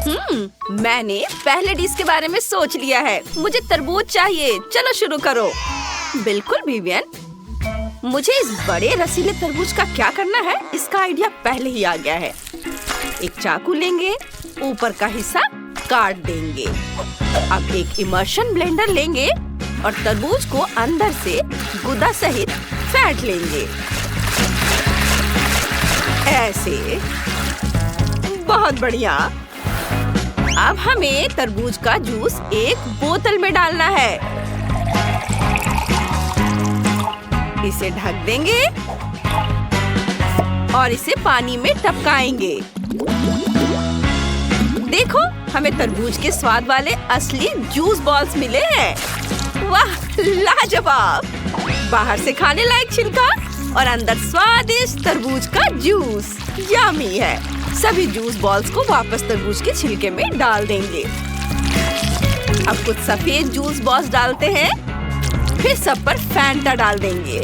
मैंने पहले डिश के बारे में सोच लिया है। मुझे तरबूज चाहिए। चलो शुरू करो। बिल्कुल विवियन। मुझे इस बड़े रसीले तरबूज का क्या करना है, इसका आइडिया पहले ही आ गया है। एक चाकू लेंगे, ऊपर का हिस्सा काट देंगे। अब एक इमर्शन ब्लेंडर लेंगे और तरबूज को अंदर से गुदा सहित फेंट लेंगे। ऐसे। बहुत बढ़िया। अब हमें तरबूज का जूस एक बोतल में डालना है। इसे ढक देंगे और इसे पानी में टपकाएंगे। देखो, हमें तरबूज के स्वाद वाले असली जूस बॉल्स मिले हैं। वाह, लाजवाब। बाहर से खाने लायक छिलका और अंदर स्वादिष्ट तरबूज का जूस। यम्मी है। सभी जूस बॉल्स को वापस तरबूज के छिलके में डाल देंगे। अब कुछ सफेद जूस बॉल्स डालते हैं, फिर सब पर फैंटा डाल देंगे।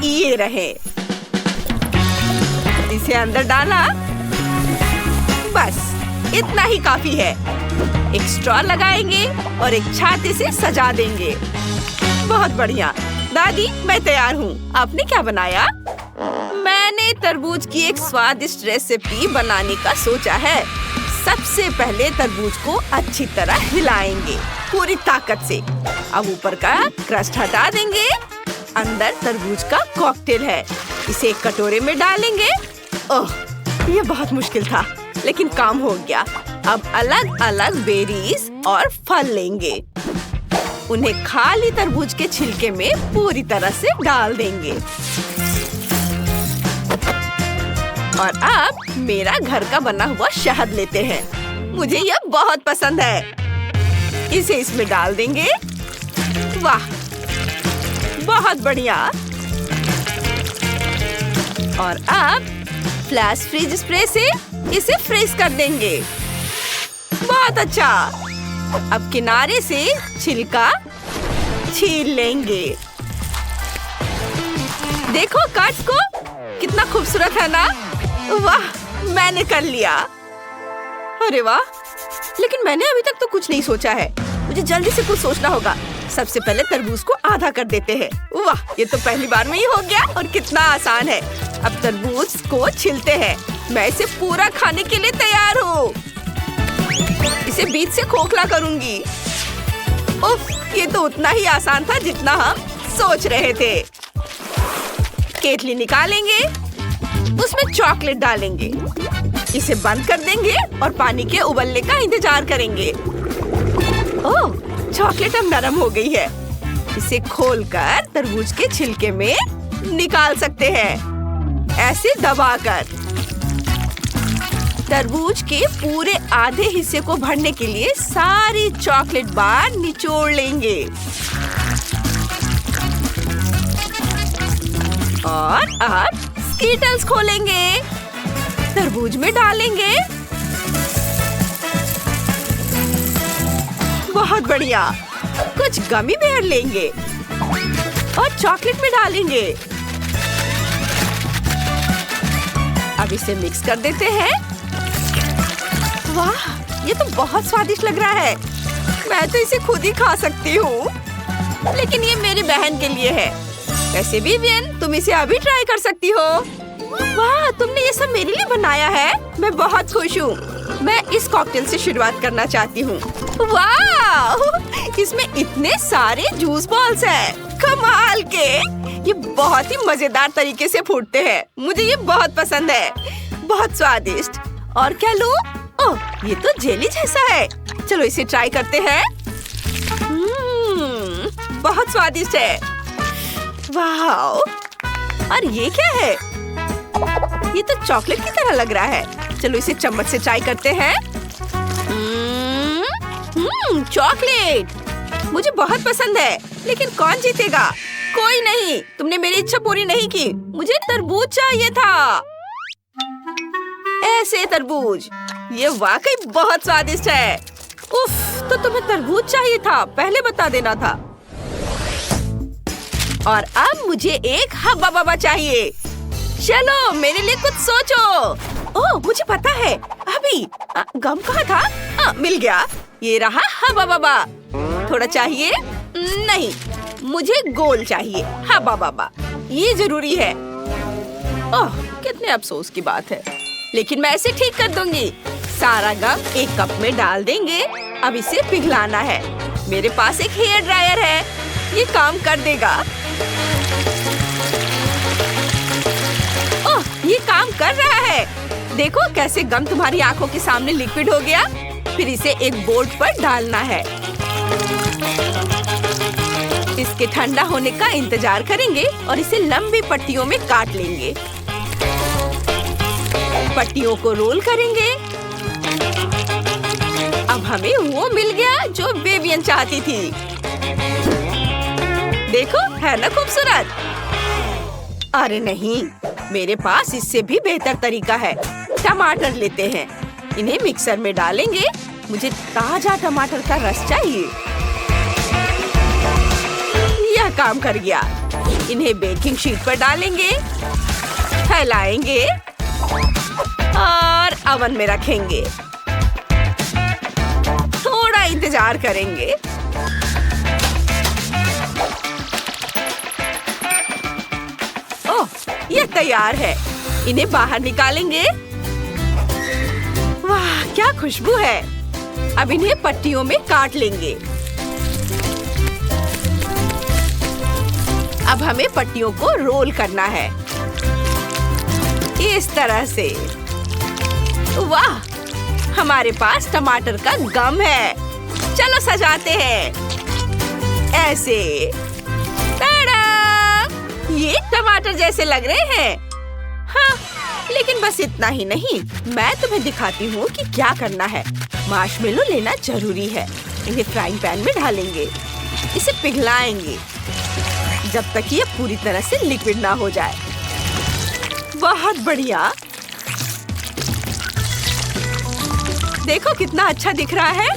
ये रहे। इसे अंदर डाला। बस इतना ही काफी है। एक स्ट्रॉ लगाएंगे और एक छाते से सजा देंगे। बहुत बढ़िया। दादी, मैं तैयार हूँ। आपने क्या बनाया? मैंने तरबूज की एक स्वादिष्ट रेसिपी बनाने का सोचा है। सबसे पहले तरबूज को अच्छी तरह हिलाएंगे पूरी ताकत से। अब ऊपर का क्रस्ट हटा देंगे। अंदर तरबूज का कॉकटेल है। इसे एक कटोरे में डालेंगे। ओह, ये बहुत मुश्किल था, लेकिन काम हो गया। अब अलग अलग बेरीज और फल लेंगे। उन्हें खाली तरबूज के छिलके में पूरी तरह से डाल देंगे। और अब मेरा घर का बना हुआ शहद लेते हैं। मुझे यह बहुत पसंद है। इसे इसमें डाल देंगे। वाह, बहुत बढ़िया। और अब फ्लैश फ्रीज स्प्रे से इसे फ्रीज कर देंगे। बहुत अच्छा। अब किनारे से छिलका छील लेंगे। देखो कट्स को, कितना खूबसूरत है ना? वाह, मैंने कर लिया। अरे वाह, लेकिन मैंने अभी तक तो कुछ नहीं सोचा है। मुझे जल्दी से कुछ सोचना होगा। सबसे पहले तरबूज को आधा कर देते हैं। वाह, ये तो पहली बार में ही हो गया और कितना आसान है। अब तरबूज को छिलते हैं। मैं इसे पूरा खाने के लिए तैयार हूँ। इसे बीच से खोखला करूंगी। उफ, ये तो उतना ही आसान था जितना हम सोच रहे थे। केतली निकालेंगे, उसमें चॉकलेट डालेंगे। इसे बंद कर देंगे और पानी के उबलने का इंतजार करेंगे। ओह, चॉकलेट अब नरम हो गई है। इसे खोलकर तरबूज के छिलके में निकाल सकते हैं, ऐसे दबाकर। तरबूज के पूरे आधे हिस्से को भरने के लिए सारी चॉकलेट बार निचोड़ लेंगे और अब स्कीटल्स खोलेंगे, तरबूज में डालेंगे। बहुत बढ़िया। कुछ गमी बेयर लेंगे और चॉकलेट में डालेंगे। अब इसे मिक्स कर देते हैं। वाह, ये तो बहुत स्वादिष्ट लग रहा है। मैं तो इसे खुद ही खा सकती हूँ, लेकिन ये मेरी बहन के लिए है। वैसे भी विवियन, तुम इसे अभी ट्राई कर सकती हो। वाह, तुमने ये सब मेरे लिए बनाया है। मैं बहुत खुश हूँ। मैं इस कॉकटेल से शुरुआत करना चाहती हूँ। वाह, इसमें इतने सारे जूस बॉल्स हैं। कमाल के। ये बहुत ही मजेदार तरीके से फूटते हैं। मुझे ये बहुत पसंद है। बहुत स्वादिष्ट। और क्या लूं? ओह, ये तो जेली जैसा है। चलो इसे ट्राई करते हैं। बहुत स्वादिष्ट है। वाह, और ये क्या है? ये तो चॉकलेट की तरह लग रहा है। चलो इसे चम्मच से ट्राई करते हैं। चॉकलेट मुझे बहुत पसंद है, लेकिन कौन जीतेगा? कोई नहीं, तुमने मेरी इच्छा पूरी नहीं की। मुझे तरबूज चाहिए था। ऐसे तरबूज, ये वाकई बहुत स्वादिष्ट है। उफ, तो तुम्हें तरबूज चाहिए था, पहले बता देना था। और अब मुझे एक हब्बा बब्बा चाहिए। चलो मेरे लिए कुछ सोचो। ओह, मुझे पता है। अभी गम कहाँ था? मिल गया। ये रहा। हबा बाबा। थोड़ा चाहिए? नहीं, मुझे गोल चाहिए। हबा बाबा, ये जरूरी है। ओह, कितने अफसोस की बात है, लेकिन मैं इसे ठीक कर दूंगी। सारा गम एक कप में डाल देंगे। अब इसे पिघलाना है। मेरे पास एक हेयर ड्रायर है, ये काम कर देगा। ओह, ये काम कर रहा है। देखो कैसे गम तुम्हारी आंखों के सामने लिक्विड हो गया। फिर इसे एक बोर्ड पर डालना है। इसके ठंडा होने का इंतजार करेंगे और इसे लंबी पट्टियों में काट लेंगे। पट्टियों को रोल करेंगे। अब हमें वो मिल गया जो विवियन चाहती थी। देखो, है ना खूबसूरत? अरे नहीं, मेरे पास इससे भी बेहतर तरीका है। टमाटर लेते हैं, इन्हें मिक्सर में डालेंगे। मुझे ताजा टमाटर का रस चाहिए। यह काम कर गया। इन्हें बेकिंग शीट पर डालेंगे, फैलाएंगे और ओवन में रखेंगे। थोड़ा इंतजार करेंगे। ओह, यह तैयार है। इन्हें बाहर निकालेंगे। वाह, क्या खुशबू है। अब इन्हें पट्टियों में काट लेंगे। अब हमें पट्टियों को रोल करना है इस तरह से। वाह, हमारे पास टमाटर का गम है। चलो सजाते हैं ऐसे। ताड़ा! ये टमाटर जैसे लग रहे हैं। हाँ, लेकिन बस इतना ही नहीं, मैं तुम्हें दिखाती हूँ कि क्या करना है। मार्शमेलो लेना जरूरी है। इन्हें फ्राइंग पैन में डालेंगे। इसे पिघलाएंगे जब तक ये पूरी तरह से लिक्विड ना हो जाए। बहुत बढ़िया। देखो कितना अच्छा दिख रहा है।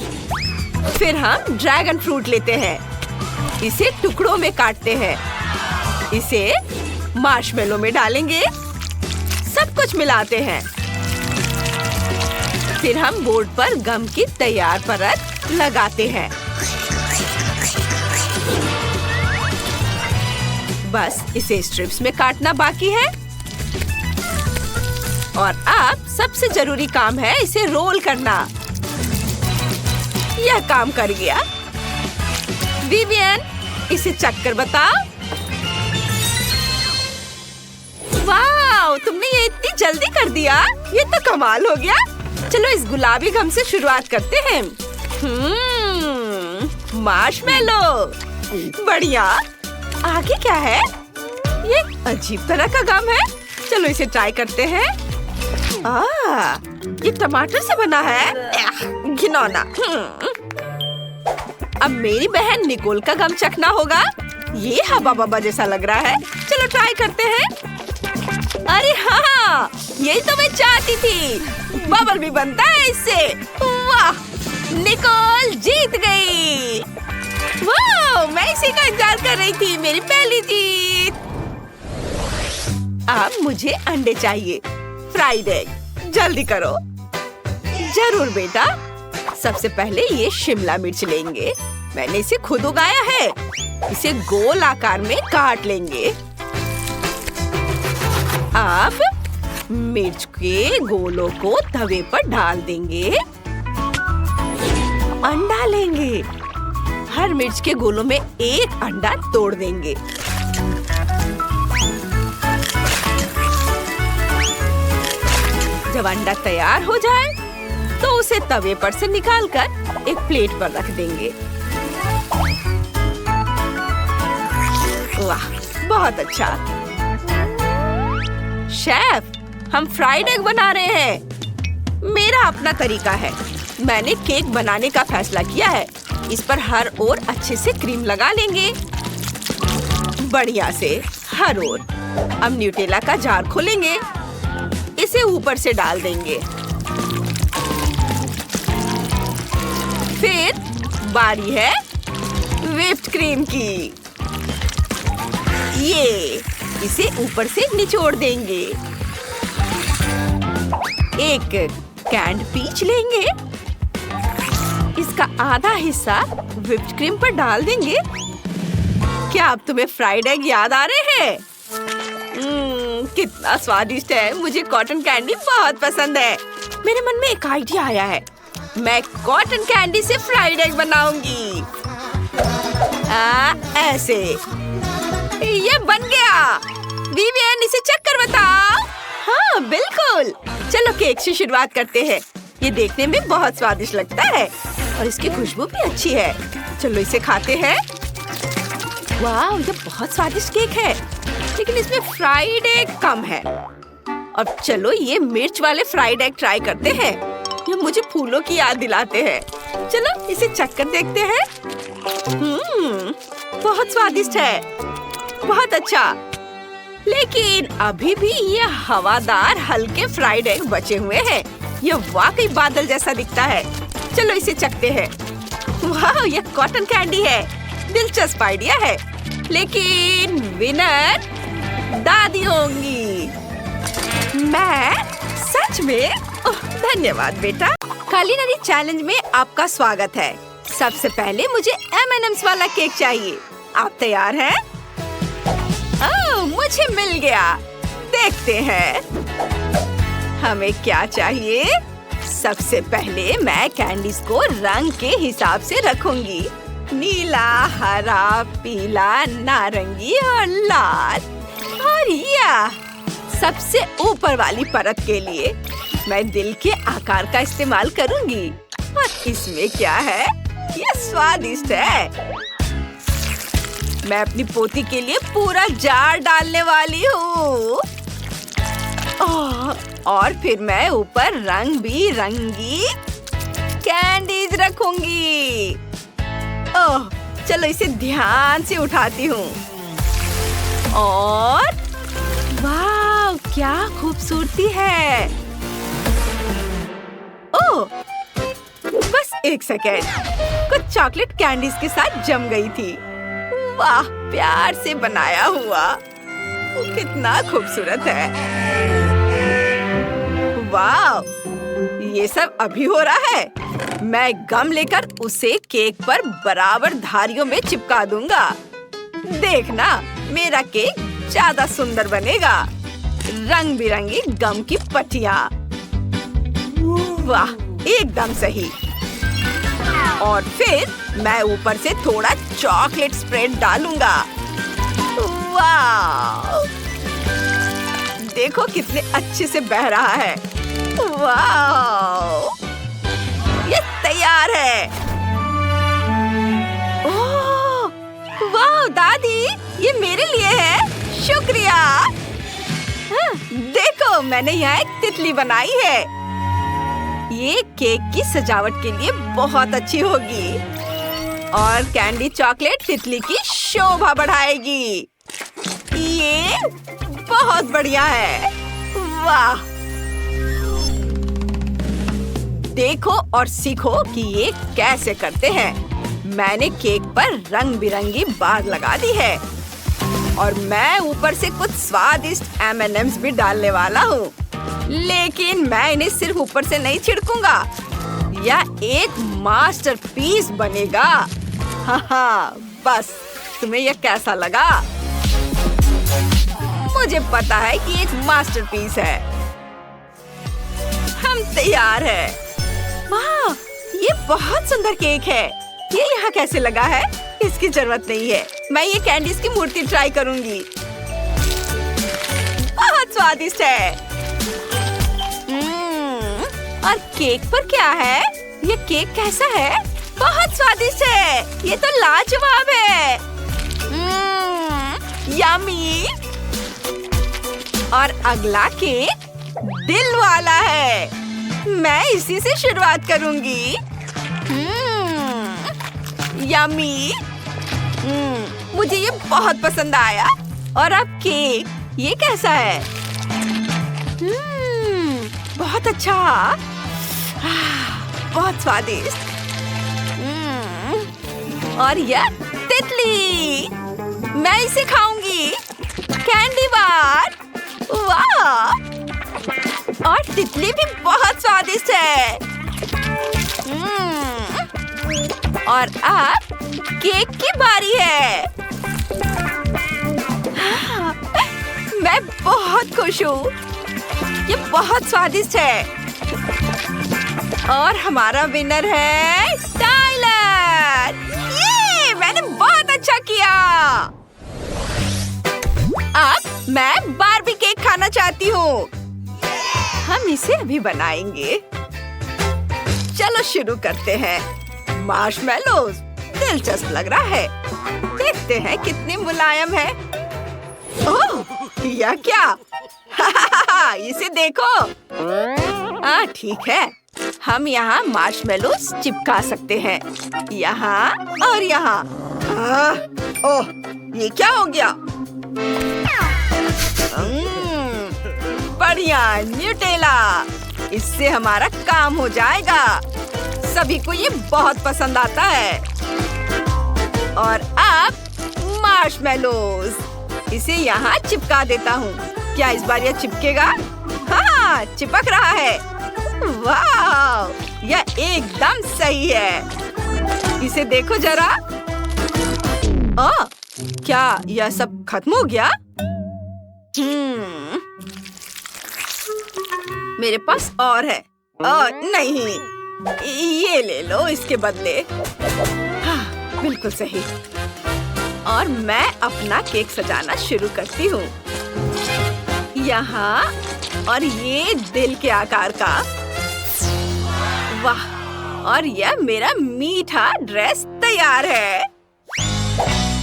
फिर हम ड्रैगन फ्रूट लेते हैं। इसे टुकड़ों में काटते हैं। इसे मार्शमेलो में डालेंगे। सब कुछ मिलाते हैं। फिर हम बोर्ड पर गम की तैयार परत लगाते हैं। बस इसे स्ट्रिप्स में काटना बाकी है। और अब सबसे जरूरी काम है इसे रोल करना। यह काम कर गया। विवियन, इसे चक्कर बताओ। वाह, तुमने ये इतनी जल्दी कर दिया। ये तो कमाल हो गया। चलो इस गुलाबी गम से शुरुआत करते हैं। मार्शमेलो, बढ़िया। आगे क्या है? ये अजीब तरह का गम है। चलो इसे ट्राई करते हैं। ये टमाटर से बना है। घिनौना। अब मेरी बहन निकोल का गम चखना होगा। ये हवा बाबा जैसा लग रहा है। चलो ट्राई करते हैं। अरे हाँ, यही तो मैं चाहती थी। बबल भी बनता है इससे। वाह, निकोल जीत गई। वाह, मैं इसी का इंतजार कर रही थी। मेरी पहली जीत। अब मुझे अंडे चाहिए। फ्राइड एग, जल्दी करो। जरूर बेटा। सबसे पहले ये शिमला मिर्च लेंगे। मैंने इसे खुद उगाया है। इसे गोल आकार में काट लेंगे। अब मिर्च के गोलों को तवे पर डाल देंगे। अंडा लेंगे। हर मिर्च के गोलों में एक अंडा तोड़ देंगे। जब अंडा तैयार हो जाए तो उसे तवे पर से निकालकर एक प्लेट पर रख देंगे। वाह, बहुत अच्छा। शेफ, हम फ्राइड एग बना रहे हैं। मेरा अपना तरीका है। मैंने केक बनाने का फैसला किया है। इस पर हर ओर अच्छे से क्रीम लगा लेंगे। बढ़िया से हर ओर। अब न्यूटेला का जार खोलेंगे। इसे ऊपर से डाल देंगे। फिर बारी है व्हिप्ड क्रीम की। ये इसे ऊपर से निचोड़ देंगे। एक कैंड पीच लेंगे, इसका आधा हिस्सा व्हिप्ड क्रीम पर डाल देंगे। क्या अब तुम्हें फ्राइड एग याद आ रहे हैं? कितना स्वादिष्ट है। मुझे कॉटन कैंडी बहुत पसंद है। मेरे मन में एक आइडिया आया है। मैं कॉटन कैंडी से फ्राइड एग बनाऊंगी। ऐसे ये बन गया। विवियन, इसे चेक कर बताओ। हाँ बिल्कुल। चलो केक से शुरुआत करते हैं। ये देखने में बहुत स्वादिष्ट लगता है और इसकी खुशबू भी अच्छी है। चलो इसे खाते हैं। वाह, ये बहुत स्वादिष्ट केक है, लेकिन इसमें फ्राइड एग कम है। अब चलो ये मिर्च वाले फ्राइड एग ट्राई करते हैं। ये मुझे फूलों की याद दिलाते हैं। चलो इसे चख कर देखते हैं। बहुत स्वादिष्ट है, बहुत अच्छा। लेकिन अभी भी ये हवादार हल्के फ्राइड एग बचे हुए हैं। ये वाकई बादल जैसा दिखता है। चलो इसे चखते हैं। वाह, ये कॉटन कैंडी है। दिलचस्प आइडिया है, लेकिन विनर दादी होंगी। मैं सच में? धन्यवाद बेटा। कुलिनरी चैलेंज में आपका स्वागत है। सबसे पहले मुझे M&M's वाला केक चाहिए। आप तैयार हैं? मुझे मिल गया। देखते हैं हमें क्या चाहिए। सबसे पहले मैं कैंडीज को रंग के हिसाब से रखूंगी। नीला, हरा, पीला, नारंगी और लाल। और यह सबसे ऊपर वाली परत के लिए मैं दिल के आकार का इस्तेमाल करूंगी। और इसमें क्या है? यह स्वादिष्ट है। मैं अपनी पोती के लिए पूरा जार डालने वाली हूँ। और फिर मैं ऊपर रंग बिरंगी कैंडीज रखूंगी। चलो इसे ध्यान से उठाती हूँ। और वाह, क्या खूबसूरती है। बस एक सेकेंड, कुछ चॉकलेट कैंडीज के साथ जम गई थी। वाह, प्यार से बनाया हुआ। वो कितना खूबसूरत है। वाह, ये सब अभी हो रहा है। मैं गम लेकर उसे केक पर बराबर धारियों में चिपका दूंगा। देखना, मेरा केक ज्यादा सुंदर बनेगा। रंग बिरंगी गम की पट्टियाँ। वाह, एकदम सही। और फिर मैं ऊपर से थोड़ा चॉकलेट स्प्रेड डालूंगा। वाह, देखो कितने अच्छे से बह रहा है। वाह, ये तैयार है। ओह, वाह दादी, ये मेरे लिए है। शुक्रिया। देखो, मैंने यहाँ एक तितली बनाई है। ये केक की सजावट के लिए बहुत अच्छी होगी और कैंडी चॉकलेट तितली की शोभा बढ़ाएगी। ये बहुत बढ़िया है। वाह, देखो और सीखो कि ये कैसे करते हैं। मैंने केक पर रंग बिरंगी बार लगा दी है और मैं ऊपर से कुछ स्वादिष्ट M&M's भी डालने वाला हूँ। लेकिन मैं इन्हें सिर्फ ऊपर से नहीं छिड़कूंगा। यह एक मास्टरपीस बनेगा। हाँ, बस तुम्हें यह कैसा लगा? मुझे पता है कि एक मास्टरपीस है। हम तैयार हैं। वाह, ये बहुत सुंदर केक है। ये यहाँ कैसे लगा है? इसकी जरूरत नहीं है। मैं ये कैंडीज की मूर्ति ट्राई करूंगी। बहुत स्वादिष्ट है। और केक पर क्या है? ये केक कैसा है? बहुत स्वादिष्ट है। ये तो लाजवाब है। यम्मी। और अगला केक दिल वाला है। मैं इसी से शुरुआत करूंगी। यम्मी। मुझे ये बहुत पसंद आया। और अब केक, ये कैसा है? बहुत अच्छा। बहुत स्वादिष्ट। और यह तितली, मैं इसे खाऊंगी। Candy bar. वाह, और तितली भी बहुत स्वादिष्ट है। और अब केक की बारी है। मैं बहुत खुश हूँ। ये बहुत स्वादिष्ट है। और हमारा विनर है टाइलर। ये मैंने बहुत अच्छा किया। अब मैं बारबी केक खाना चाहती हूँ। हम इसे अभी बनाएंगे। चलो शुरू करते हैं। मार्शमेलोज दिलचस्प लग रहा है। देखते हैं कितने मुलायम है। ओह, यह क्या? इसे देखो। ठीक है। हम यहाँ मार्शमेलोज चिपका सकते हैं। यहाँ और यहाँ। ओह, ये क्या हो गया? बढ़िया, न्यूटेला। इससे हमारा काम हो जाएगा। सभी को ये बहुत पसंद आता है। और अब मार्शमेलोज। इसे यहाँ चिपका देता हूँ। क्या इस बार यह चिपकेगा? हाँ, चिपक रहा है। वाह, यह एकदम सही है। इसे देखो जरा। क्या यह सब खत्म हो गया? मेरे पास और है। नहीं, ये ले लो इसके बदले। हाँ, बिल्कुल सही। और मैं अपना केक सजाना शुरू करती हूँ। यहाँ और ये दिल के आकार का। वाह, और यह मेरा मीठा ड्रेस तैयार है।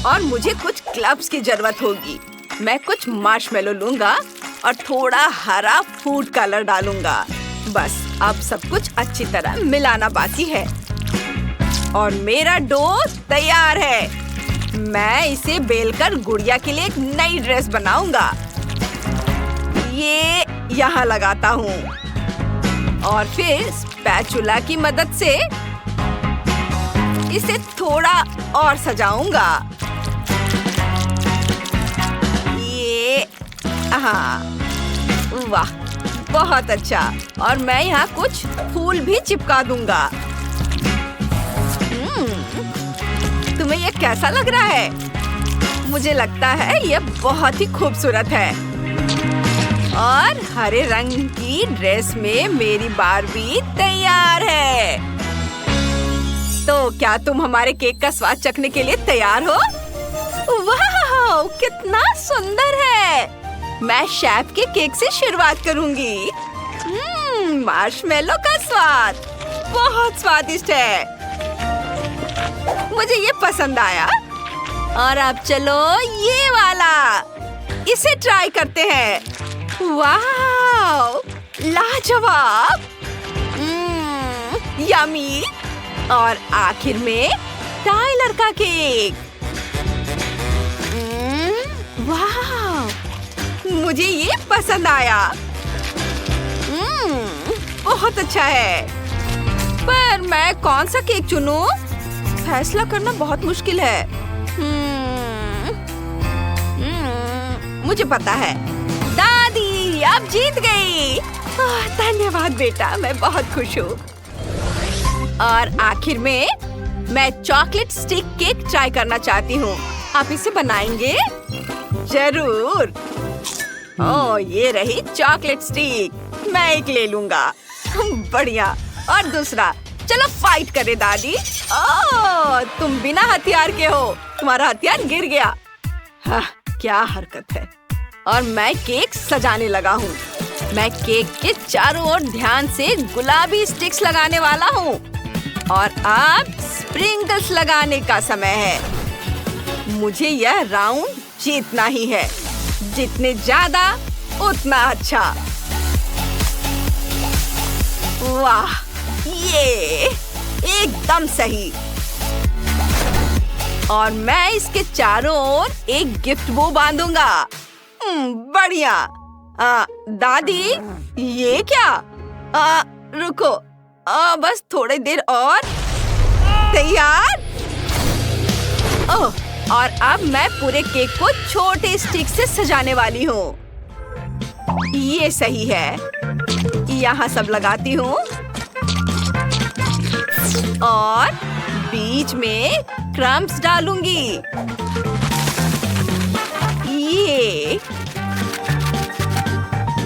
और मुझे कुछ क्लब्स की जरूरत होगी। मैं कुछ मार्शमेलो लूंगा और थोड़ा हरा फूड कलर डालूंगा। बस अब सब कुछ अच्छी तरह मिलाना बाकी है। और मेरा डो तैयार है। मैं इसे बेलकर गुड़िया के लिए एक नई ड्रेस बनाऊंगा। ये यहाँ लगाता हूँ और फिर स्पैचुला की मदद से इसे थोड़ा और सजाऊंगा। ये वाह, बहुत अच्छा। और मैं यहाँ कुछ फूल भी चिपका दूंगा। तुम्हें यह कैसा लग रहा है? मुझे लगता है यह बहुत ही खूबसूरत है। और हरे रंग की ड्रेस में मेरी बारबी तैयार है। तो क्या तुम हमारे केक का स्वाद चखने के लिए तैयार हो? वाह, कितना सुंदर है। मैं शेफ के केक से शुरुआत करूंगी। मार्शमेलो का स्वाद बहुत स्वादिष्ट है। मुझे ये पसंद आया। और अब चलो ये वाला, इसे ट्राई करते हैं। वाह, लाजवाब, यम्मी। और आखिर में टाइलर का केक। वाह, मुझे ये पसंद आया। बहुत अच्छा है। पर मैं कौन सा केक चुनूं? फैसला करना बहुत मुश्किल है। मुझे पता है। दादी आप जीत गई। धन्यवाद बेटा, मैं बहुत खुश हूँ। और आखिर में मैं चॉकलेट स्टिक केक ट्राई करना चाहती हूँ। आप इसे बनाएंगे? जरूर। ये रही चॉकलेट स्टिक। मैं एक ले लूंगा। बढ़िया। और दूसरा। चलो फाइट करें दादी। तुम बिना हथियार के हो। तुम्हारा हथियार गिर गया। क्या हरकत है। और मैं केक सजाने लगा हूँ। मैं केक के चारों ओर ध्यान से गुलाबी स्टिक्स लगाने वाला हूँ। और अब स्प्रिंकल्स लगाने का समय है। मुझे यह राउंड जीतना ही है। जितने ज्यादा उतना अच्छा। वाह, ये एकदम सही। और मैं इसके चारों ओर एक गिफ्ट बो बांधूंगा। बढ़िया। दादी ये क्या? रुको, बस थोड़ी देर और। तैयार? और अब मैं पूरे केक को छोटे स्टिक से सजाने वाली हूँ। ये सही है। यहाँ सब लगाती हूँ और बीच में क्रम्स डालूंगी। ये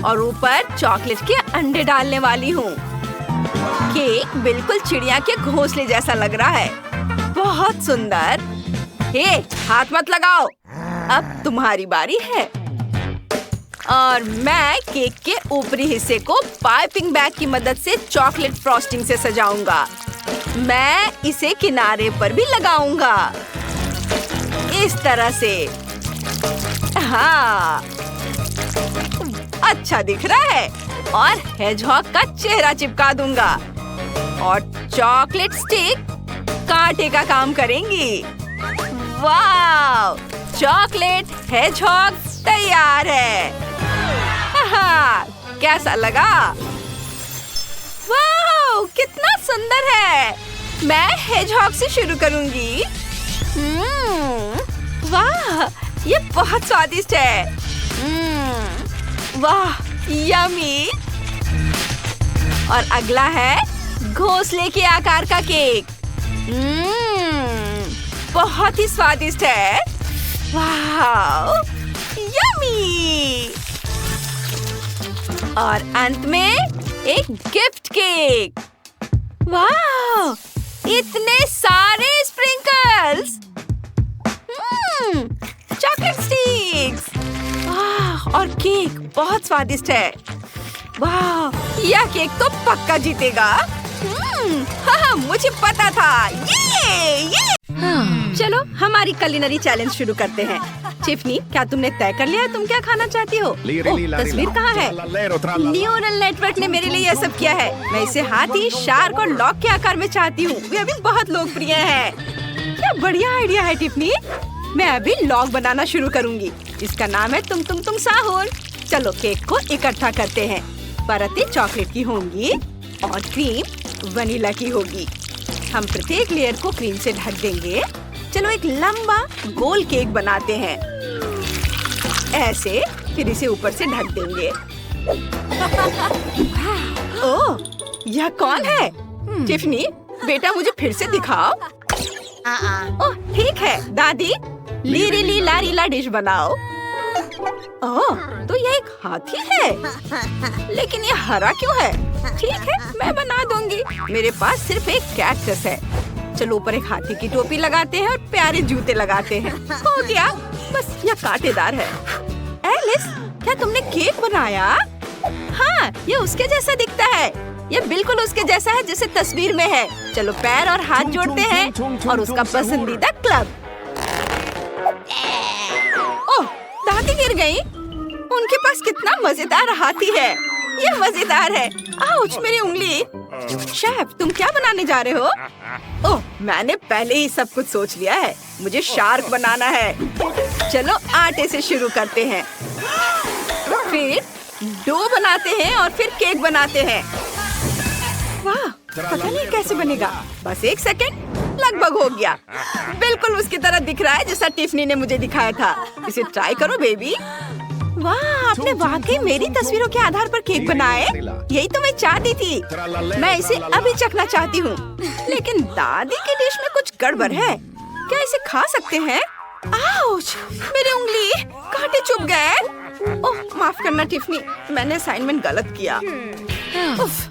और ऊपर चॉकलेट के अंडे डालने वाली हूँ। केक बिल्कुल चिड़िया के घोंसले जैसा लग रहा है। बहुत सुंदर। हे, हाथ मत लगाओ, अब तुम्हारी बारी है। और मैं केक के ऊपरी हिस्से को पाइपिंग बैग की मदद से चॉकलेट फ्रॉस्टिंग से सजाऊंगा। मैं इसे किनारे पर भी लगाऊंगा, इस तरह से। हाँ, अच्छा दिख रहा है। और हेजहॉग का चेहरा चिपका दूंगा और चॉकलेट स्टिक कांटे का काम करेंगी। वाव! चॉकलेट हेजहॉग तैयार है। कैसा लगा? वाव! कितना सुंदर है। मैं हेजहॉग से शुरू करूंगी। वाह! ये बहुत स्वादिष्ट है। वाह! यम्मी! और अगला है घोंसले के आकार का केक। बहुत ही स्वादिष्ट है। वाह! यम्मी! और अंत में एक गिफ्ट केक। वाह! इतने सारे स्प्रिंकल्स! Chocolate sticks! वाह! और केक बहुत स्वादिष्ट है। वाह! यह केक तो पक्का जीतेगा। हाँ, मुझे पता था। ये। चलो हमारी कुलिनरी चैलेंज शुरू करते हैं। टिफनी, क्या तुमने तय कर लिया है तुम क्या खाना चाहती हो? तस्वीर कहाँ है? न्यूरल नेटवर्क ने मेरे लिए यह सब किया है। मैं इसे हाथी, शार्क और लॉक के आकार में चाहती हूँ। वे अभी बहुत लोकप्रिय है। क्या बढ़िया आइडिया है टिफनी। मैं अभी लॉक बनाना शुरू करूँगी। इसका नाम है तुम साहुर। चलो केक को इकट्ठा करते हैं। परतें चॉकलेट की होंगी और क्रीम वनीला की होगी। हम प्रत्येक लेयर को क्रीम से ढक देंगे। चलो एक लंबा गोल केक बनाते हैं। ऐसे, फिर इसे ऊपर से ढक देंगे। ओह, यह कौन है? टिफनी, बेटा मुझे फिर से दिखाओ। ओह, ठीक है दादी। लीरी लारी ला डिश बनाओ। ओह, तो यह एक हाथी है। लेकिन ये हरा क्यों है? ठीक है, मैं बना दूंगी। मेरे पास सिर्फ एक कैक्टस है। चलो ऊपर एक हाथी की टोपी लगाते हैं और प्यारे जूते लगाते हैं। हो गया, बस यह कांटेदार है। एलिस, क्या तुमने केक बनाया? हाँ, ये उसके जैसा दिखता है। ये बिल्कुल उसके जैसा है जैसे तस्वीर में है। चलो पैर और हाथ जोड़ते हैं और उसका पसंदीदा क्लब। ओह, दादी गिर गई। उनके पास कितना मजेदार हाथी है। ये मजेदार है। आउच, मेरी उंगली। शेफ, तुम क्या बनाने जा रहे हो? ओह, मैंने पहले ही सब कुछ सोच लिया है। मुझे शार्क बनाना है। चलो आटे से शुरू करते हैं, फिर डो बनाते हैं और फिर केक बनाते हैं। वाह, पता नहीं कैसे बनेगा। बस एक सेकंड, लगभग हो गया। बिल्कुल उसकी तरह दिख रहा है जैसा टिफनी ने मुझे दिखाया था। इसे ट्राई करो बेबी। वाह, आपने वाकई मेरी तस्वीरों के आधार पर केक बनाए। यही तो मैं चाहती थी। मैं इसे अभी चखना चाहती हूँ। लेकिन दादी की डिश में कुछ गड़बड़ है। क्या इसे खा सकते हैं? आउच, मेरी उंगली, कांटे चुभ गए। ओह, माफ करना टिफनी, मैंने असाइनमेंट गलत किया। उफ,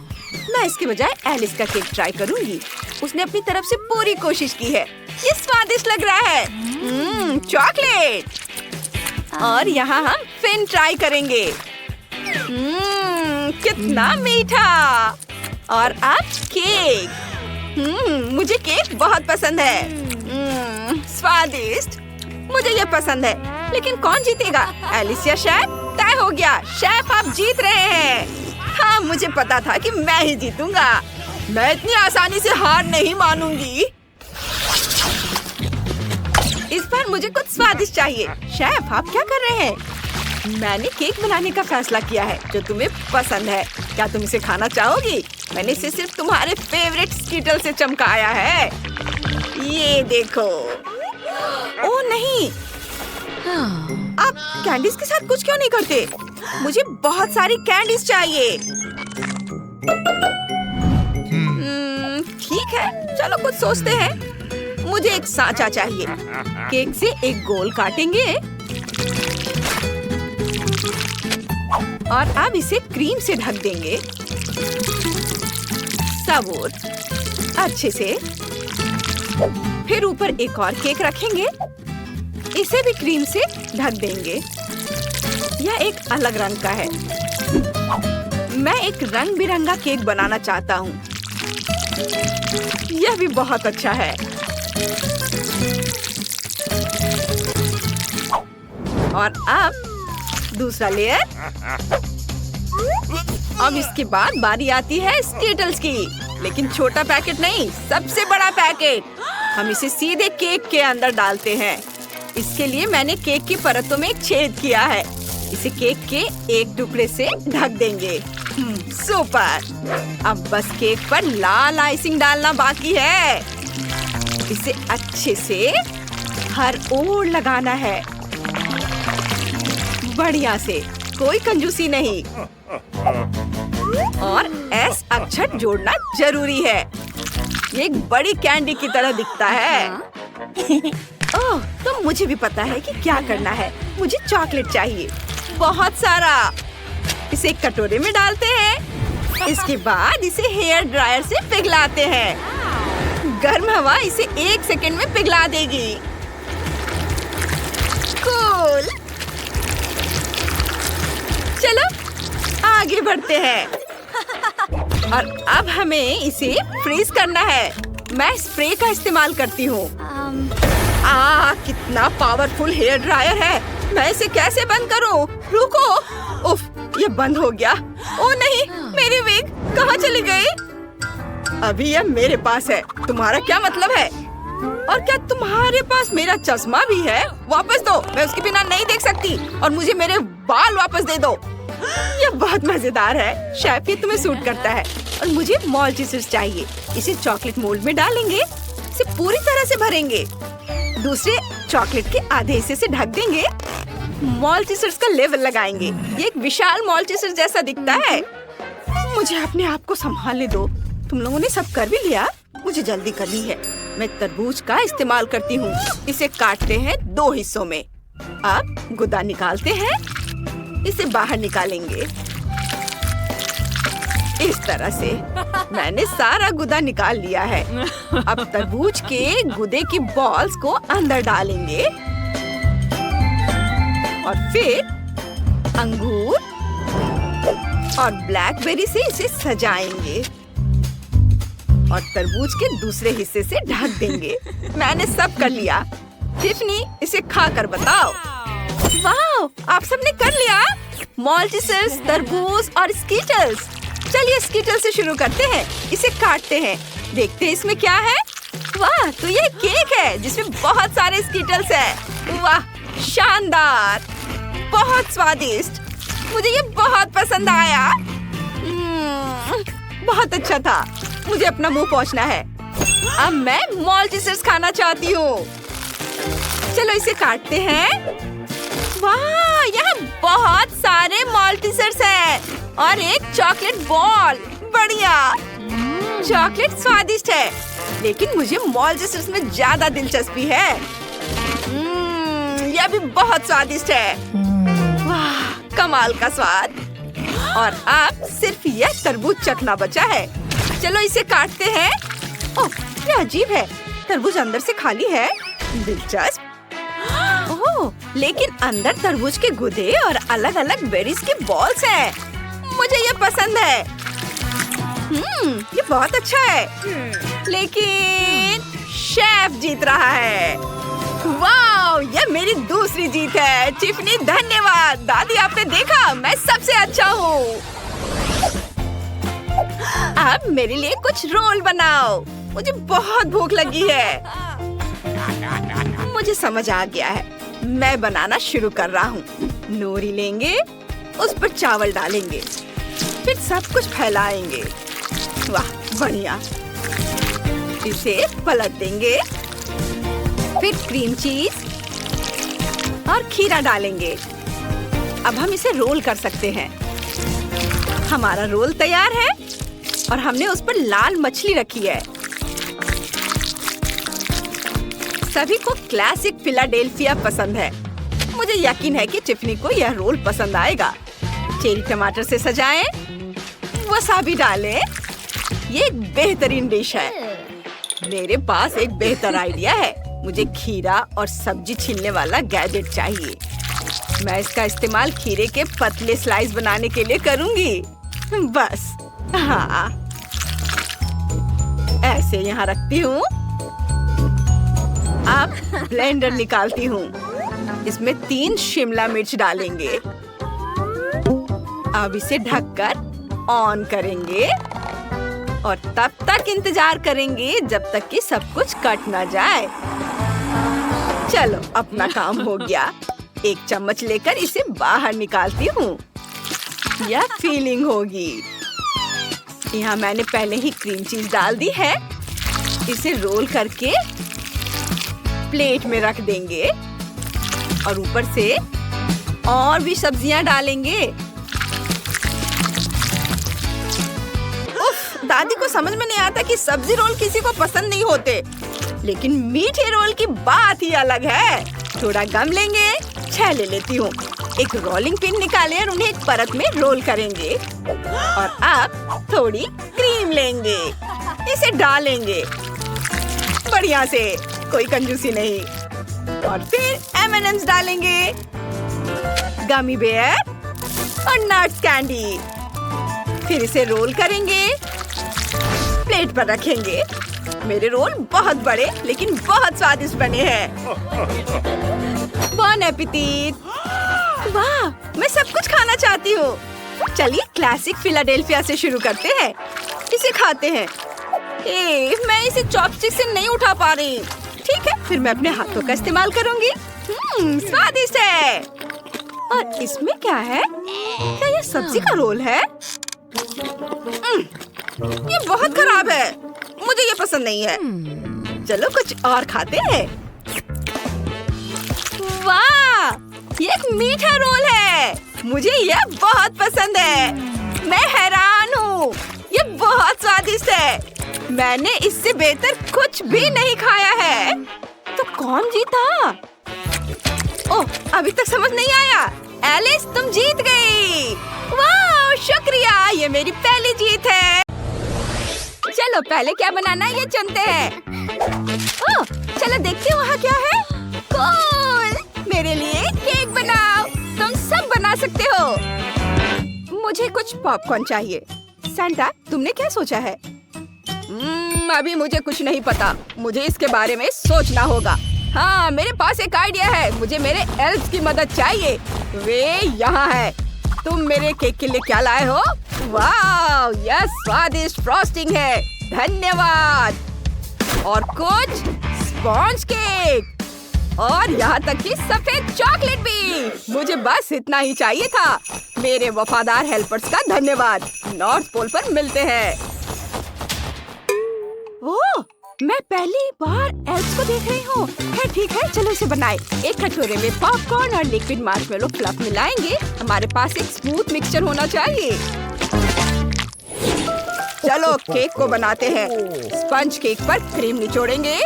मैं इसके बजाय एलिस का केक ट्राई करूंगी। उसने अपनी तरफ से पूरी कोशिश की है। ये स्वादिष्ट लग रहा है। चॉकलेट। और यहाँ हम फिन ट्राई करेंगे। कितना मीठा। और अब केक। मुझे केक बहुत पसंद है। स्वादिष्ट। मुझे ये पसंद है। लेकिन कौन जीतेगा, एलिस या शेफ? तय हो गया, शेफ आप जीत रहे हैं। हाँ, मुझे पता था कि मैं ही जीतूंगा। मैं इतनी आसानी से हार नहीं मानूंगी। इस बार मुझे कुछ स्वादिष्ट चाहिए। शेफ, आप क्या कर रहे हैं? मैंने केक बनाने का फैसला किया है जो तुम्हें पसंद है। क्या तुम इसे खाना चाहोगी? मैंने इसे सिर्फ तुम्हारे फेवरेट स्कीटल से चमकाया है। ये देखो। ओह नहीं, आप कैंडीज के साथ कुछ क्यों नहीं करते? मुझे बहुत सारी कैंडीज चाहिए। ठीक है, चलो कुछ सोचते हैं। मुझे एक सांचा चाहिए। केक से एक गोल काटेंगे और अब इसे क्रीम से ढक देंगे। सबूत अच्छे से। फिर ऊपर एक और केक रखेंगे। इसे भी क्रीम से ढक देंगे। यह एक अलग रंग का है। मैं एक रंग बिरंगा केक बनाना चाहता हूँ। यह भी बहुत अच्छा है। और अब दूसरा लेयर। अब इसके बाद बारी आती है स्कीटल्स की, लेकिन छोटा पैकेट नहीं, सबसे बड़ा पैकेट। हम इसे सीधे केक के अंदर डालते हैं। इसके लिए मैंने केक की परतों में एक छेद किया है। इसे केक के एक टुकड़े से ढक देंगे। सुपर! अब बस केक पर लाल आइसिंग डालना बाकी है। इसे अच्छे से हर ओर लगाना है, बढ़िया से, कोई कंजूसी नहीं। और एस अक्षर जोड़ना जरूरी है। ये एक बड़ी कैंडी की तरह दिखता है। ओह, तो मुझे भी पता है कि क्या करना है। मुझे चॉकलेट चाहिए, बहुत सारा। इसे एक कटोरे में डालते हैं। इसके बाद इसे हेयर ड्रायर से पिघलाते हैं। गर्म हवा इसे 1 सेकंड में पिघला देगी। कूल! चलो आगे बढ़ते हैं। और अब हमें इसे फ्रीज करना है। मैं स्प्रे का इस्तेमाल करती हूँ। कितना पावरफुल हेयर ड्रायर है। मैं इसे कैसे बंद करूँ? रुको। उफ, ये बंद हो गया। ओ नहीं, मेरी विग कहाँ चली गई? अभी यह मेरे पास है। तुम्हारा क्या मतलब है? और क्या तुम्हारे पास मेरा चश्मा भी है? वापस दो, मैं उसके बिना नहीं देख सकती। और मुझे मेरे बाल वापस दे दो। यह बहुत मजेदार है। शायद ये तुम्हें सूट करता है। और मुझे मॉल्टीसर्स चाहिए। इसे चॉकलेट मोल्ड में डालेंगे। इसे पूरी तरह से भरेंगे। दूसरे चॉकलेट के आधे हिस्से से ढक देंगे। मॉल्टीसर्स का लेवल लगाएंगे। ये एक विशाल मॉल्टीसर्स जैसा दिखता है। मुझे अपने आप को संभालने दो। तुम लोगों ने सब कर भी लिया? मुझे जल्दी करनी है। मैं तरबूज का इस्तेमाल करती हूँ। इसे काटते हैं 2 हिस्सों में। अब गुदा निकालते हैं। इसे बाहर निकालेंगे इस तरह से। मैंने सारा गुदा निकाल लिया है। अब तरबूज के गुदे की बॉल्स को अंदर डालेंगे और फिर अंगूर और ब्लैकबेरी से इसे सजाएंगे और तरबूज के दूसरे हिस्से से ढक देंगे। मैंने सब कर लिया। टिफनी, इसे खाकर बताओ। वाह, आप सबने कर लिया। मॉल्टीसर्स, तरबूज और स्कीटल्स। चलिए स्कीटल से शुरू करते हैं। इसे काटते हैं। देखते हैं इसमें क्या है। वाह, तो ये केक है जिसमें बहुत सारे स्कीटल्स हैं। वाह, शानदार, बहुत स्वादिष्ट। मुझे ये बहुत पसंद आया। बहुत अच्छा था। मुझे अपना मुंह पोंछना है। अब मैं मॉल्टीसर्स खाना चाहती हूँ। चलो इसे काटते हैं। वाह, यहाँ बहुत सारे मॉल्टीसर्स हैं और एक चॉकलेट बॉल। बढ़िया। चॉकलेट स्वादिष्ट है, लेकिन मुझे मॉल्टीसर्स में ज्यादा दिलचस्पी है। यह भी बहुत स्वादिष्ट है। वाह, कमाल का स्वाद। और अब सिर्फ यह तरबूज चखना बचा है। चलो इसे काटते हैं। ओह, यह अजीब है। तरबूज अंदर से खाली है। दिलचस्प। ओह, लेकिन अंदर तरबूज के गुदे और अलग अलग बेरीज के बॉल्स हैं। मुझे ये पसंद है। ये बहुत अच्छा है। लेकिन शेफ जीत रहा है। वाह, ये मेरी दूसरी जीत है। टिफनी, धन्यवाद। दादी, आपने देखा, मैं सबसे अच्छा हूँ। अब मेरे लिए कुछ रोल बनाओ। मुझे बहुत भूख लगी है। मुझे समझ आ गया है। मैं बनाना शुरू कर रहा हूँ। नोरी लेंगे, उस पर चावल डालेंगे, फिर सब कुछ फैलाएंगे। वाह, बढ़िया। इसे पलट देंगे, फिर क्रीम चीज और खीरा डालेंगे। अब हम इसे रोल कर सकते हैं। हमारा रोल तैयार है और हमने उस पर लाल मछली रखी है। सभी को क्लासिक फिलाडेल्फिया पसंद है। मुझे यकीन है कि टिफनी को यह रोल पसंद आएगा। चेरी टमाटर से सजाएं, वसाबी डालें। ये एक बेहतरीन डिश है। मेरे पास एक बेहतर आइडिया है। मुझे खीरा और सब्जी छीलने वाला गैजेट चाहिए। मैं इसका इस्तेमाल खीरे के पतले स्लाइस बनाने के लिए करूंगी। बस हाँ, ऐसे यहाँ रखती हूँ। अब ब्लेंडर निकालती हूँ। इसमें 3 शिमला मिर्च डालेंगे। अब इसे ढककर ऑन करेंगे और तब तक इंतजार करेंगे जब तक कि सब कुछ कट ना जाए। चलो, अपना काम हो गया। एक चम्मच लेकर इसे बाहर निकालती हूँ। यह फीलिंग होगी। यहाँ मैंने पहले ही क्रीम चीज डाल दी है। इसे रोल करके प्लेट में रख देंगे और ऊपर से और भी सब्जियां डालेंगे। उफ, दादी को समझ में नहीं आता कि सब्जी रोल किसी को पसंद नहीं होते, लेकिन मीठे रोल की बात ही अलग है। थोड़ा गम लेंगे, छेले लेती हूँ। एक रोलिंग पिन निकालें और उन्हें एक परत में रोल करेंगे। और अब थोड़ी क्रीम लेंगे, इसे डालेंगे बढ़िया से, कोई कंजूसी नहीं। और फिर M&M's डालेंगे, गमी बेयर और नट्स कैंडी। फिर इसे रोल करेंगे, प्लेट पर रखेंगे। मेरे रोल बहुत बड़े लेकिन बहुत स्वादिष्ट बने हैं। बॉन एपेटिट। वाह, मैं सब कुछ खाना चाहती हूँ। चलिए क्लासिक फिलाडेल्फिया से शुरू करते हैं। इसे खाते हैं। मैं इसे चॉपस्टिक से नहीं उठा पा रही। ठीक है, फिर मैं अपने हाथों का इस्तेमाल करूंगी। स्वादिष्ट है। और इसमें क्या है? क्या यह सब्जी का रोल है? ये बहुत खराब है। मुझे ये पसंद नहीं है। चलो कुछ और खाते हैं। वाह, ये एक मीठा रोल है। मुझे यह बहुत पसंद है। मैं हैरान हूँ। ये बहुत स्वादिष्ट है। मैंने इससे बेहतर कुछ भी नहीं खाया है। तो कौन जीता? ओह, अभी तक समझ नहीं आया। एलिस, तुम जीत गई। वाह, शुक्रिया। ये मेरी पहली जीत है। चलो, पहले क्या बनाना है ये चुनते हैं। ओह, चलो देखते हैं वहाँ क्या है। कूल, मेरे लिए केक बनाओ। तुम सब बना सकते हो। मुझे कुछ पॉपकॉर्न चाहिए। सैंटा, तुमने क्या सोचा है? अभी मुझे कुछ नहीं पता। मुझे इसके बारे में सोचना होगा। हाँ, मेरे पास एक आइडिया है। मुझे मेरे एल्फ्स की मदद चाहिए। वे यहाँ है। तुम मेरे केक के लिए क्या लाए हो? वाह, यह स्वादिष्ट फ्रॉस्टिंग है। धन्यवाद। और कुछ स्पॉन्ज केक और यहाँ तक कि सफेद चॉकलेट भी। मुझे बस इतना ही चाहिए था। मेरे वफादार हेल्पर्स का धन्यवाद। नॉर्थ पोल पर मिलते हैं। ओह, मैं पहली बार एल्फ्स को देख रही हूँ। है, ठीक है, चलो इसे बनाएं। एक कटोरे में पॉपकॉर्न और लिक्विड मार्शमेलो फ्लफ मिलाएंगे। हमारे पास एक स्मूथ मिक्सचर होना चाहिए। चलो केक को बनाते हैं। स्पंज केक पर क्रीम निचोड़ेंगे,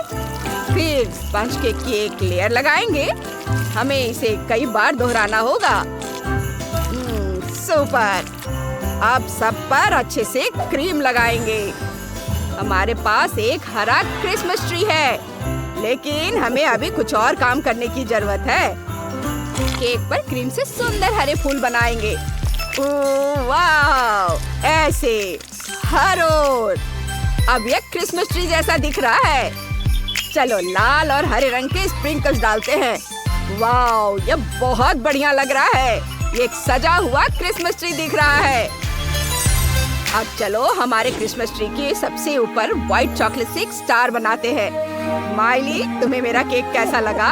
फिर स्पंज केक की एक लेयर लगाएंगे। हमें इसे कई बार दोहराना होगा। सुपर। अब सब पर अच्छे से क्रीम लगाएंगे। हमारे पास एक हरा क्रिसमस ट्री है, लेकिन हमें अभी कुछ और काम करने की जरूरत है। केक पर क्रीम से सुंदर हरे फूल बनाएंगे। वाह, ऐसे हर ओर। अब यह क्रिसमस ट्री जैसा दिख रहा है। चलो लाल और हरे रंग के स्प्रिंकल्स डालते हैं। वाह, यह बहुत बढ़िया लग रहा है। ये एक सजा हुआ क्रिसमस ट्री दिख रहा है। अब चलो हमारे क्रिसमस ट्री के सबसे ऊपर व्हाइट चॉकलेट से एक स्टार बनाते हैं। माइली, तुम्हें मेरा केक कैसा लगा?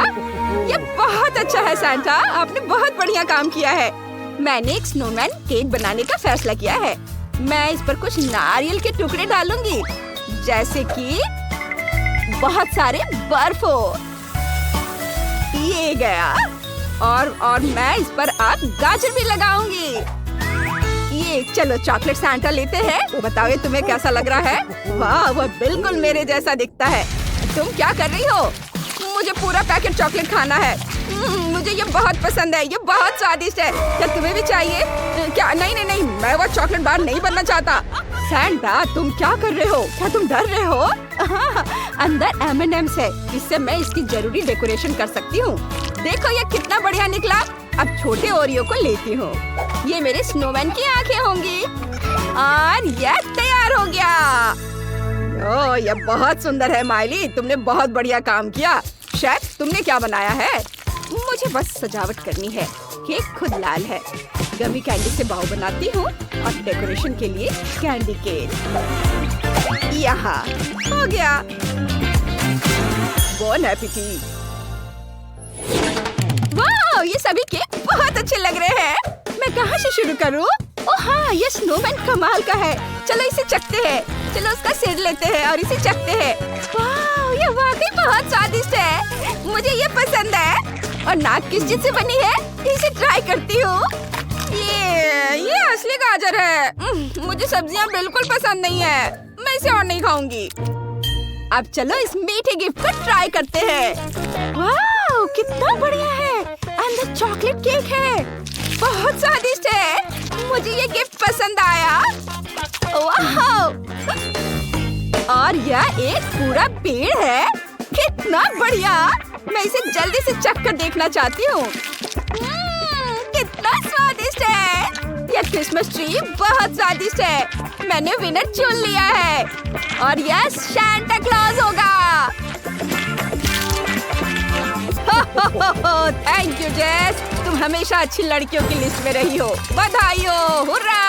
ये बहुत अच्छा है सैंटा, आपने बहुत बढ़िया काम किया है। मैंने एक स्नोमैन केक बनाने का फैसला किया है। मैं इस पर कुछ नारियल के टुकड़े डालूंगी, जैसे कि बहुत सारे बर्फ हो। ये गया। और मैं इस पर अब गाजर भी लगाऊंगी। ये चलो चॉकलेट सैंटा लेते हैं। बताओ ये तुम्हें कैसा लग रहा है? वाह, वो बिल्कुल मेरे जैसा दिखता है। तुम क्या कर रही हो? मुझे पूरा पैकेट चॉकलेट खाना है। मुझे ये बहुत पसंद है, ये बहुत स्वादिष्ट है। क्या तुम्हें भी चाहिए? क्या? नहीं नहीं नहीं, मैं वो चॉकलेट बार नहीं बनना चाहता। सैंटा, तुम क्या कर रहे हो? क्या तुम डर रहे हो? अंदर M&M's है, इससे मैं इसकी जरूरी डेकोरेशन कर सकती हूँ। देखो ये कितना बढ़िया निकला। अब छोटे ओरियो को लेती हूँ। ये मेरे स्नोमैन की आंखें होंगी और ये तैयार हो गया। ओह, ये बहुत सुंदर है माइली, तुमने बहुत बढ़िया काम किया। शेफ, तुमने क्या बनाया है? मुझे बस सजावट करनी है। केक खुद लाल है। गमी कैंडी से बाव बनाती हूँ और डेकोरेशन के लिए कैंडी केक। यहाँ हो गया। Bone appétit. वाह, ये सभी केक बहुत अच्छे लग रहे हैं। मैं कहाँ से शुरू करूँ? ओह हाँ, ये स्नोमैन कमाल का है। चलो इसे चखते हैं। चलो उसका सिर लेते हैं और इसे चखते हैं। वाह, ये वाकई बहुत स्वादिष्ट है। मुझे ये पसंद है। और नाक किस चीज से बनी है? इसे ट्राई करती हूँ। ये असली गाजर है। मुझे सब्जियाँ बिल्कुल पसंद नहीं है। मैं इसे और नहीं खाऊंगी। अब चलो इस मीठे गिफ्ट को ट्राई करते हैं। वाह, कितना बढ़िया है। अंदर चॉकलेट केक है, बहुत स्वादिष्ट है। मुझे ये गिफ्ट पसंद आया। वाह, और यह एक पूरा पेड़ है। कितना बढ़िया। मैं इसे जल्दी से चख कर देखना चाहती हूँ। कितना स्वादिष्ट है। यह क्रिसमस ट्री बहुत स्वादिष्ट है। मैंने विनर चुन लिया है और यह सांता क्लॉज होगा। थैंक यू जेस, तुम हमेशा अच्छी लड़कियों की लिस्ट में रही हो। बधाई हो, हुर्रा!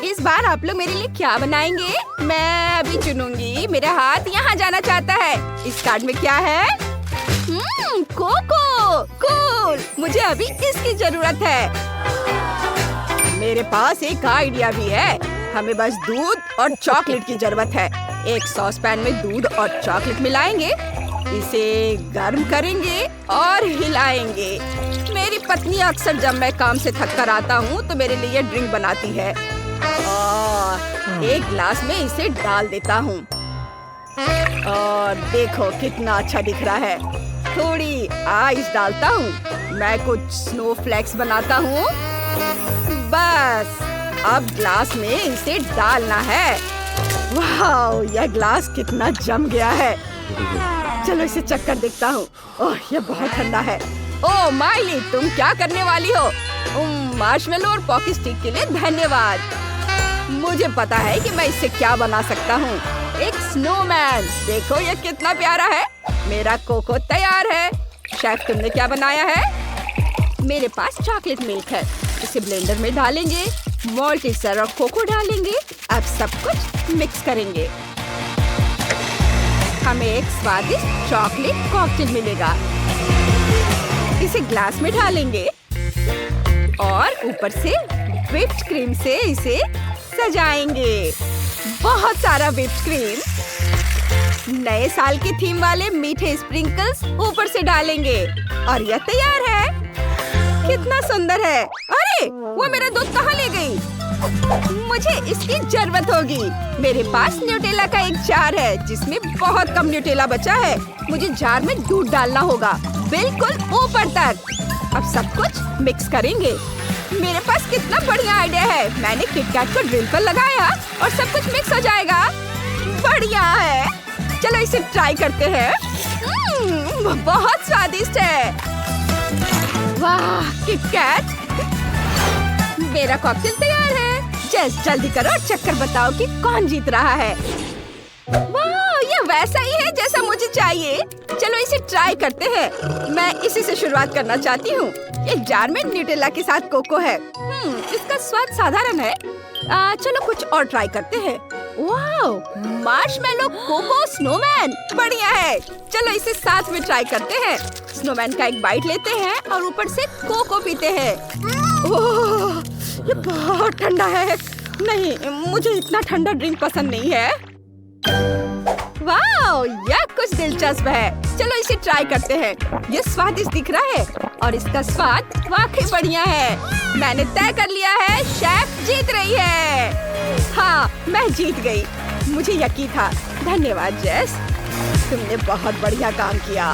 इस बार आप लोग मेरे लिए क्या बनाएंगे? मैं अभी चुनूंगी। मेरा हाथ यहाँ जाना चाहता है। इस कार्ड में क्या है? Coco, cool. मुझे अभी इसकी जरूरत है। मेरे पास एक आइडिया भी है। हमें बस दूध और चॉकलेट की जरूरत है। एक सॉस पैन में दूध और चॉकलेट मिलाएंगे, इसे गर्म करेंगे और हिलाएंगे। मेरी पत्नी अक्सर जब मैं काम से थक कर आता हूँ तो मेरे लिए ड्रिंक बनाती है। एक ग्लास में इसे डाल देता हूँ और देखो कितना अच्छा दिख रहा है। थोड़ी आइस डालता हूँ। मैं कुछ स्नोफ्लेक्स बनाता हूँ। बस अब ग्लास में इसे डालना है। वाह, यह ग्लास कितना जम गया है। चलो इसे चख कर देखता हूँ। ओह, यह बहुत ठंडा है। ओह माइली, तुम क्या करने वाली हो? मार्शमेलो और पॉकी स्टिक के लिए धन्यवाद। मुझे पता है कि मैं इससे क्या बना सकता हूँ। एक स्नोमैन। देखो ये कितना प्यारा है। मेरा कोको तैयार है। शेफ, तुमने क्या बनाया है? मेरे पास चॉकलेट मिल्क है। इसे ब्लेंडर में डालेंगे, मॉल्टेसर और कोको डालेंगे। अब सब कुछ मिक्स करेंगे। हमें एक स्वादिष्ट चॉकलेट कॉकटेल मिलेगा। इसे ग्लास में डालेंगे और ऊपर से व्हिप्ड क्रीम से इसे सजाएंगे। बहुत सारा व्हिप्ड क्रीम। नए साल की थीम वाले मीठे स्प्रिंकल्स ऊपर से डालेंगे और यह तैयार है। कितना सुंदर है। अरे, वो मेरा दूध कहाँ ले गई? मुझे इसकी जरूरत होगी। मेरे पास न्यूटेला का एक जार है जिसमें बहुत कम न्यूटेला बचा है। मुझे जार में दूध डालना होगा, बिल्कुल ऊपर तक। अब सब कुछ मिक्स करेंगे। मेरे पास कितना बढ़िया आइडिया है। मैंने किटकैट को ड्रिल पर लगाया और सब कुछ मिक्स हो जाएगा। बढ़िया है। चलो इसे ट्राई करते हैं। बहुत स्वादिष्ट है। वाह, किटकैट। मेरा कॉकटेल तैयार है। जस्ट जल्दी करो और चक्कर बताओ कि कौन जीत रहा है। वाह, ये वैसा ही है जैसा मुझे चाहिए। चलो इसे ट्राई करते हैं। मैं इसी से शुरुआत करना चाहती हूँ। एक जार में न्यूटेला के साथ कोको है। इसका स्वाद साधारण है। चलो कुछ और ट्राई करते हैं। वाह, मार्शमेलो कोको स्नोमैन। बढ़िया है। चलो इसे साथ में ट्राई करते हैं। स्नोमैन का एक बाइट लेते हैं और ऊपर से कोको पीते हैं। ओह, ये बहुत ठंडा है। नहीं, मुझे इतना ठंडा ड्रिंक पसंद नहीं है। वाह, वाह, यह कुछ दिलचस्प है। चलो इसे ट्राई करते हैं। ये स्वादिष्ट दिख रहा है और इसका स्वाद वाकई बढ़िया है। मैंने तय कर लिया है, शेफ जीत रही है। हाँ, मैं जीत गई। मुझे यकीन था। धन्यवाद जेस, तुमने बहुत बढ़िया काम किया।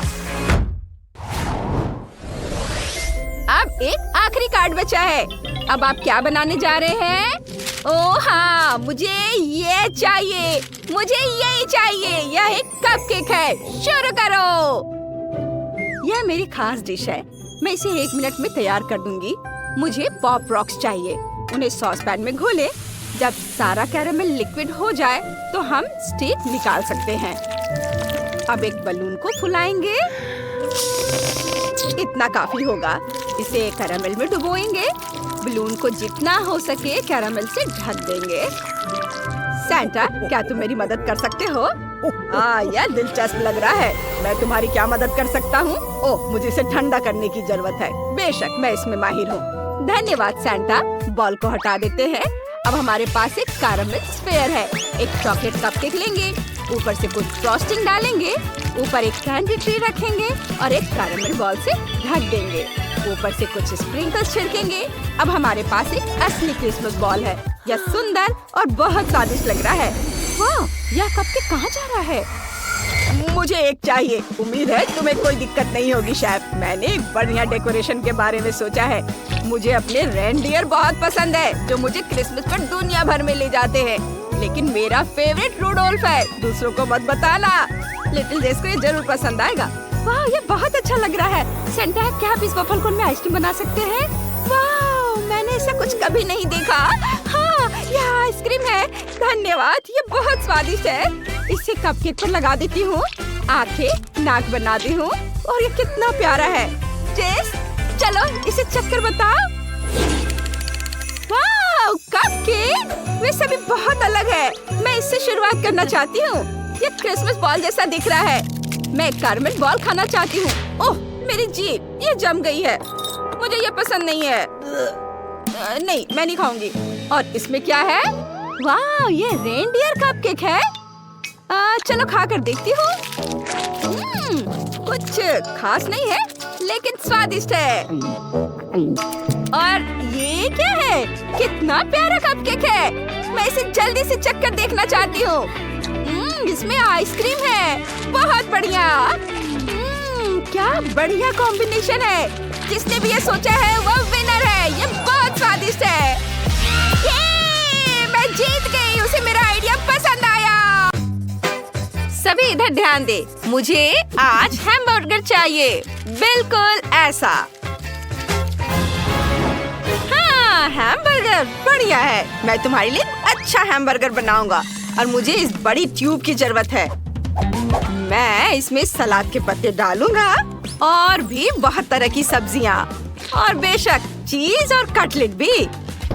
अब एक आखिरी कार्ड बचा है। अब आप क्या बनाने जा रहे हैं? ओह हाँ, मुझे ये चाहिए, मुझे यही चाहिए। यह एक कपकेक है। शुरू करो। यह मेरी खास डिश है। मैं इसे 1 मिनट में तैयार कर दूंगी। मुझे पॉप रॉक्स चाहिए। उन्हें सॉस पैन में घोले। जब सारा कैरेमल लिक्विड हो जाए तो हम स्टिक निकाल सकते हैं। अब एक बलून को फुलाएंगे। इतना काफी होगा। इसे कैरेमल में डुबोएंगे। बलून को जितना हो सके कैरेमल से ढक देंगे। सैंटा, क्या तुम मेरी मदद कर सकते हो? यह दिलचस्प लग रहा है। मैं तुम्हारी क्या मदद कर सकता हूँ? ओह, मुझे इसे ठंडा करने की जरूरत है। बेशक, मैं इसमें माहिर हूँ। धन्यवाद सैंटा। बॉल को हटा देते हैं। अब हमारे पास एक कैरेमल स्फीयर है। एक चॉकलेट कपकेक लेंगे, ऊपर से कुछ फ्रॉस्टिंग डालेंगे, ऊपर एक कैंडी ट्री रखेंगे और एक कैरेमल बॉल से ढक देंगे। ऊपर से कुछ स्प्रिंकल्स छिड़केंगे। अब हमारे पास एक असली क्रिसमस बॉल है। यह सुंदर और बहुत स्वादिष्ट लग रहा है। वाह, यह कपकेक कहाँ जा रहा है? मुझे एक चाहिए। उम्मीद है तुम्हें कोई दिक्कत नहीं होगी शेफ। मैंने एक बढ़िया डेकोरेशन के बारे में सोचा है। मुझे अपने रेनडियर बहुत पसंद है जो मुझे क्रिसमस पर दुनिया भर में ले जाते हैं। लेकिन मेरा फेवरेट रूडोल्फ है। दूसरों को मत बताना। लिटिल जेस को ये जरूर पसंद आएगा। वाह, ये बहुत अच्छा लग रहा है। सेंटा, क्या आप इस वफल कोन में आइसक्रीम बना सकते हैं? वाह, मैंने ऐसा कुछ कभी नहीं देखा। हाँ, यह आइसक्रीम है। धन्यवाद, ये बहुत स्वादिष्ट है। इसे कपकेक पर लगा देती हूँ। आंखें, नाक बनाती हूँ और ये कितना प्यारा है। जेस, चलो इसे चक्कर बताओ। वाह, कपकेक, वे सभी बहुत अलग है। मैं इससे शुरुआत करना चाहती हूँ। ये क्रिसमस बॉल जैसा दिख रहा है। मैं कैरेमल बॉल खाना चाहती हूँ। ओह, मेरी जीभ, ये जम गई है। मुझे ये पसंद नहीं है। नहीं, मैं नहीं खाऊंगी। और इसमें क्या है? वाह, ये रेनडियर कपकेक है। चलो खा कर देखती हूँ। कुछ खास नहीं है, लेकिन स्वादिष्ट है। और ये क्या है? कितना प्यारा कपकेक है। मैं इसे जल्दी से चखकर देखना चाहती हूँ। इसमें आइसक्रीम है। बहुत बढ़िया। क्या बढ़िया कॉम्बिनेशन है। जिसने भी ये सोचा है वो विनर है। ये बहुत स्वादिष्ट है। मैं जीत गई। उसे मेरा आइडिया पसंद आया। सभी इधर ध्यान दे। मुझे आज हैमबर्गर चाहिए। बिल्कुल ऐसा। हाँ, हैमबर्गर बढ़िया है। मैं तुम्हारे लिए अच्छा हैमबर्गर बनाऊंगा और मुझे इस बड़ी ट्यूब की जरूरत है। मैं इसमें सलाद के पत्ते डालूंगा और भी बहुत तरह की सब्जियाँ और बेशक चीज और कटलेट भी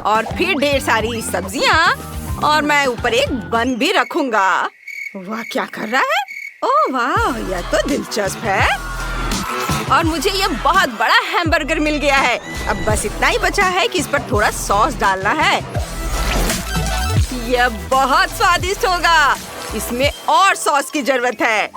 और फिर ढेर सारी सब्जियाँ और मैं ऊपर एक बन भी रखूंगा। वाह, क्या कर रहा है? ओह वाह, यह तो दिलचस्प है। और मुझे ये बहुत बड़ा हैमबर्गर मिल गया है। अब बस इतना ही बचा है कि इस पर थोड़ा सॉस डालना है। यह बहुत स्वादिष्ट होगा। इसमें और सॉस की जरूरत है।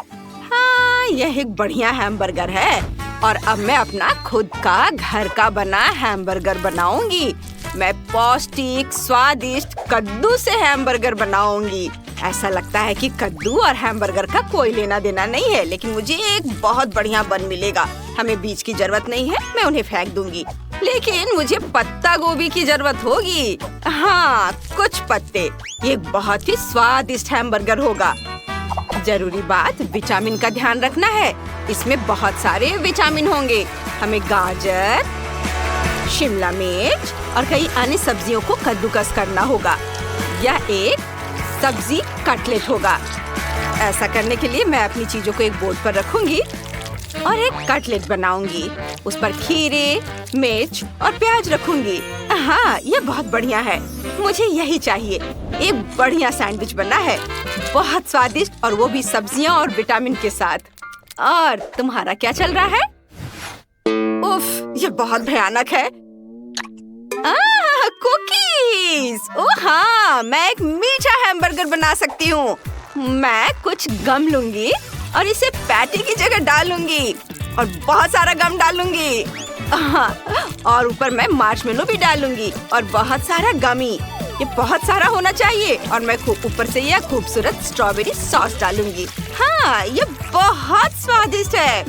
हाँ, यह एक बढ़िया हैमबर्गर है और अब मैं अपना खुद का घर का बना हैमबर्गर बनाऊंगी। मैं पौष्टिक स्वादिष्ट कद्दू से हैमबर्गर बनाऊंगी। ऐसा लगता है कि कद्दू और हैमबर्गर का कोई लेना देना नहीं है, लेकिन मुझे एक बहुत बढ़िया बन मिलेगा। हमें बीज की जरूरत नहीं है, मैं उन्हें फेंक दूंगी। लेकिन मुझे पत्ता गोभी की जरूरत होगी। हाँ, कुछ पत्ते। ये बहुत ही स्वादिष्ट हैमबर्गर होगा। जरूरी बात, विटामिन का ध्यान रखना है। इसमें बहुत सारे विटामिन होंगे। हमें गाजर, शिमला मिर्च और कई अन्य सब्जियों को कद्दूकस करना होगा। यह एक सब्जी कटलेट होगा। ऐसा करने के लिए मैं अपनी चीजों को एक बोर्ड पर रखूंगी और एक कटलेट बनाऊंगी। उस पर खीरे, मिर्च और प्याज रखूंगी। हाँ, ये बहुत बढ़िया है। मुझे यही चाहिए। एक बढ़िया सैंडविच बनना है, बहुत स्वादिष्ट और वो भी सब्जियां और विटामिन के साथ। और तुम्हारा क्या चल रहा है? उफ, ये बहुत भयानक है। कुकीज। ओह हाँ, मैं एक मीठा हैमबर्गर बना सकती हूँ। मैं कुछ गम लूंगी और इसे पैटी की जगह डालूंगी और बहुत सारा गम डालूंगी। और ऊपर मैं मार्शमेलो भी डालूंगी और बहुत सारा गमी। ये बहुत सारा होना चाहिए और मैं ऊपर से यह खूबसूरत स्ट्रॉबेरी सॉस डालूंगी। हाँ, ये बहुत स्वादिष्ट है।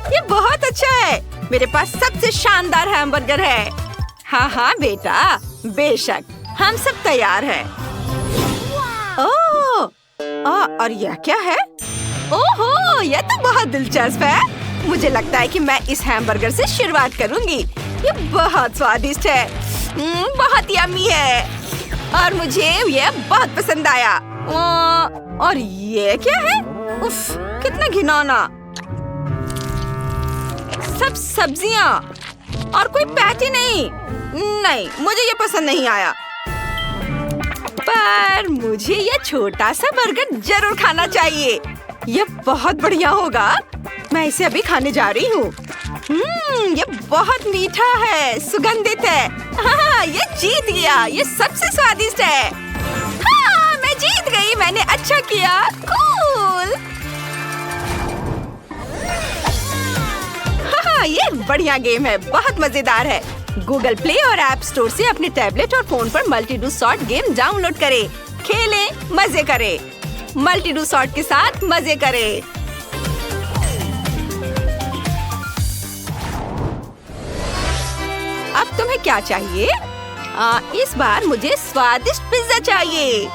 ये बहुत अच्छा है। मेरे पास सबसे शानदार हैमबर्गर है। हाँ हाँ बेटा, बेशक, हम सब तैयार हैं। ओह, और यह क्या है? ओहो, यह तो बहुत दिलचस्प है। मुझे लगता है कि मैं इस हैमबर्गर से शुरुआत करूंगी। ये बहुत स्वादिष्ट है, बहुत यम्मी है और मुझे ये बहुत पसंद आया। और ये क्या है? उफ, कितना घिनौना। सब सब्जियां और कोई पैटी नहीं। नहीं, मुझे ये पसंद नहीं आया। पर मुझे ये छोटा सा बर्गर जरूर खाना चाहिए। ये बहुत बढ़िया होगा। मैं इसे अभी खाने जा रही हूँ। ये बहुत मीठा है, सुगंधित है। हाँ, ये जीत गया। ये सबसे स्वादिष्ट है। हाँ, मैं जीत गई। मैंने अच्छा किया। कूल। हाँ, ये बढ़िया गेम है, बहुत मजेदार है। गूगल प्ले और ऐप स्टोर से अपने टैबलेट और फोन पर मल्टी-डू सॉर्ट गेम डाउनलोड करें। खेलें, मजे करें। मल्टी-डू सॉर्ट के साथ मजे करें। अब तुम्हें क्या चाहिए? इस बार मुझे स्वादिष्ट पिज्जा चाहिए।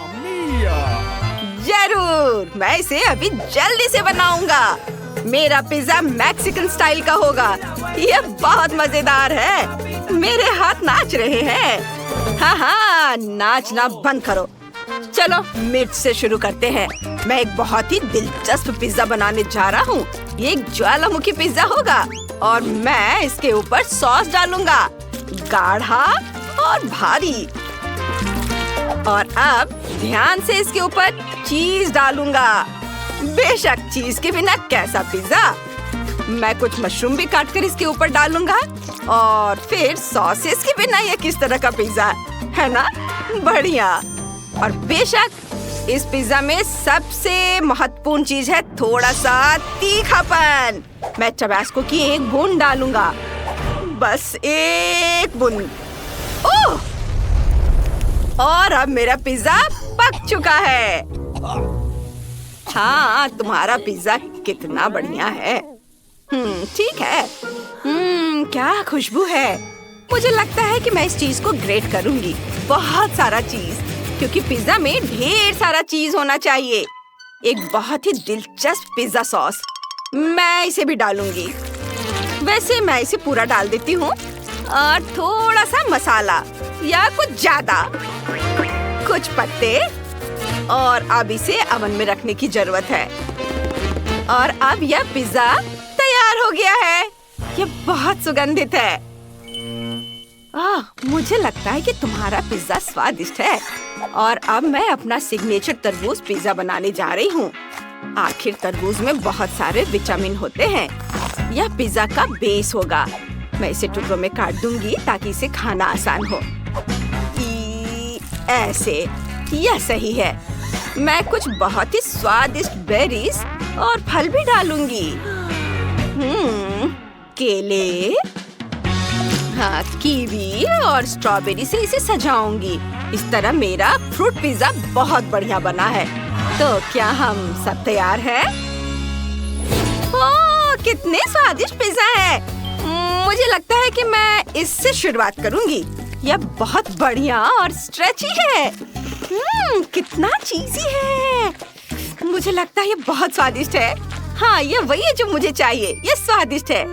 जरूर, मैं इसे अभी जल्दी से बनाऊंगा। मेरा पिज्जा मैक्सिकन स्टाइल का होगा। यह बहुत मजेदार है। मेरे हाथ नाच रहे हैं। हाँ हाँ, नाचना बंद करो। चलो मिर्च से शुरू करते हैं। मैं एक बहुत ही दिलचस्प पिज्जा बनाने जा रहा हूँ। ये एक ज्वालामुखी पिज्जा होगा और मैं इसके ऊपर सॉस डालूंगा, गाढ़ा और भारी। और अब ध्यान से इसके ऊपर चीज डालूंगा। बेशक, चीज के बिना कैसा पिज्जा। मैं कुछ मशरूम भी काट कर इसके ऊपर डालूंगा और फिर सॉसेस के बिना यह किस तरह का पिज्जा है ना? बढ़िया। और बेशक इस पिज्जा में सबसे महत्वपूर्ण चीज है थोड़ा सा तीखापन। मैं टबास्को की एक बूंद डालूंगा, बस एक बूंद। ओह! और अब मेरा पिज्जा पक चुका है। हाँ, तुम्हारा पिज्जा कितना बढ़िया है। ठीक है। क्या खुशबू है। मुझे लगता है कि मैं इस चीज को ग्रेट करूंगी, बहुत सारा चीज, क्योंकि पिज्जा में ढेर सारा चीज होना चाहिए। एक बहुत ही दिलचस्प पिज्जा सॉस, मैं इसे भी डालूंगी। वैसे मैं इसे पूरा डाल देती हूँ और थोड़ा सा मसाला या कुछ ज्यादा, कुछ पत्ते, और अब इसे ओवन में रखने की जरूरत है। और अब यह पिज्जा तैयार हो गया है। यह बहुत सुगंधित है। मुझे लगता है कि तुम्हारा पिज्जा स्वादिष्ट है। और अब मैं अपना सिग्नेचर तरबूज पिज्जा बनाने जा रही हूँ। आखिर तरबूज में बहुत सारे विटामिन होते हैं। यह पिज्जा का बेस होगा। मैं इसे टुकड़ों में काट दूंगी ताकि इसे खाना आसान हो। ऐसे, यह सही है। मैं कुछ बहुत ही स्वादिष्ट बेरीज और फल भी डालूंगी। केले, हाँ, कीवी और स्ट्रॉबेरी से इसे सजाऊंगी। इस तरह मेरा फ्रूट पिज्जा बहुत बढ़िया बना है। तो क्या हम सब तैयार हैं? ओह, कितने स्वादिष्ट पिज्जा है। मुझे लगता है कि मैं इससे शुरुआत करूंगी। यह बहुत बढ़िया और स्ट्रेची है। कितना चीज़ी है। मुझे लगता है ये बहुत स्वादिष्ट है। हाँ, ये वही है जो मुझे चाहिए। ये स्वादिष्ट है।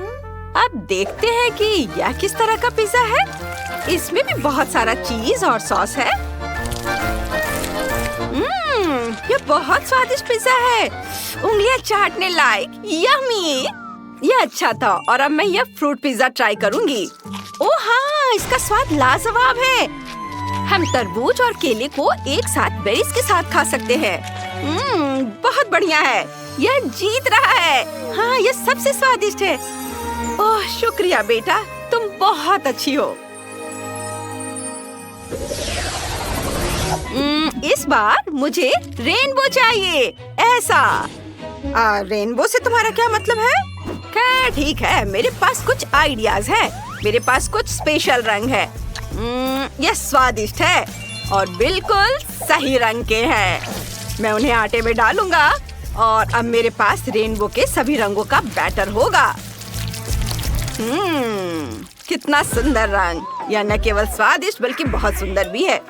अब देखते हैं कि यह किस तरह का पिज्जा है। इसमें भी बहुत सारा चीज और सॉस है। ये बहुत स्वादिष्ट पिज्जा है, उंगलियां चाटने लायक। यम्मी। ये अच्छा था। और अब मैं यह फ्रूट पिज्जा ट्राई करूंगी। ओह हाँ, इसका स्वाद लाजवाब है। हम तरबूज और केले को एक साथ बेरीज के साथ खा सकते हैं। बहुत बढ़िया है। यह जीत रहा है। हाँ, यह सबसे स्वादिष्ट है। ओह, शुक्रिया बेटा, तुम बहुत अच्छी हो। इस बार मुझे रेनबो चाहिए, ऐसा। रेनबो से तुम्हारा क्या मतलब है? खैर ठीक है, मेरे पास कुछ आइडियाज है। मेरे पास कुछ स्पेशल रंग है। यह स्वादिष्ट है और बिल्कुल सही रंग के हैं। मैं उन्हें आटे में डालूंगा और अब मेरे पास रेनबो के सभी रंगों का बैटर होगा। कितना सुंदर रंग। यह न केवल स्वादिष्ट बल्कि बहुत सुंदर भी है।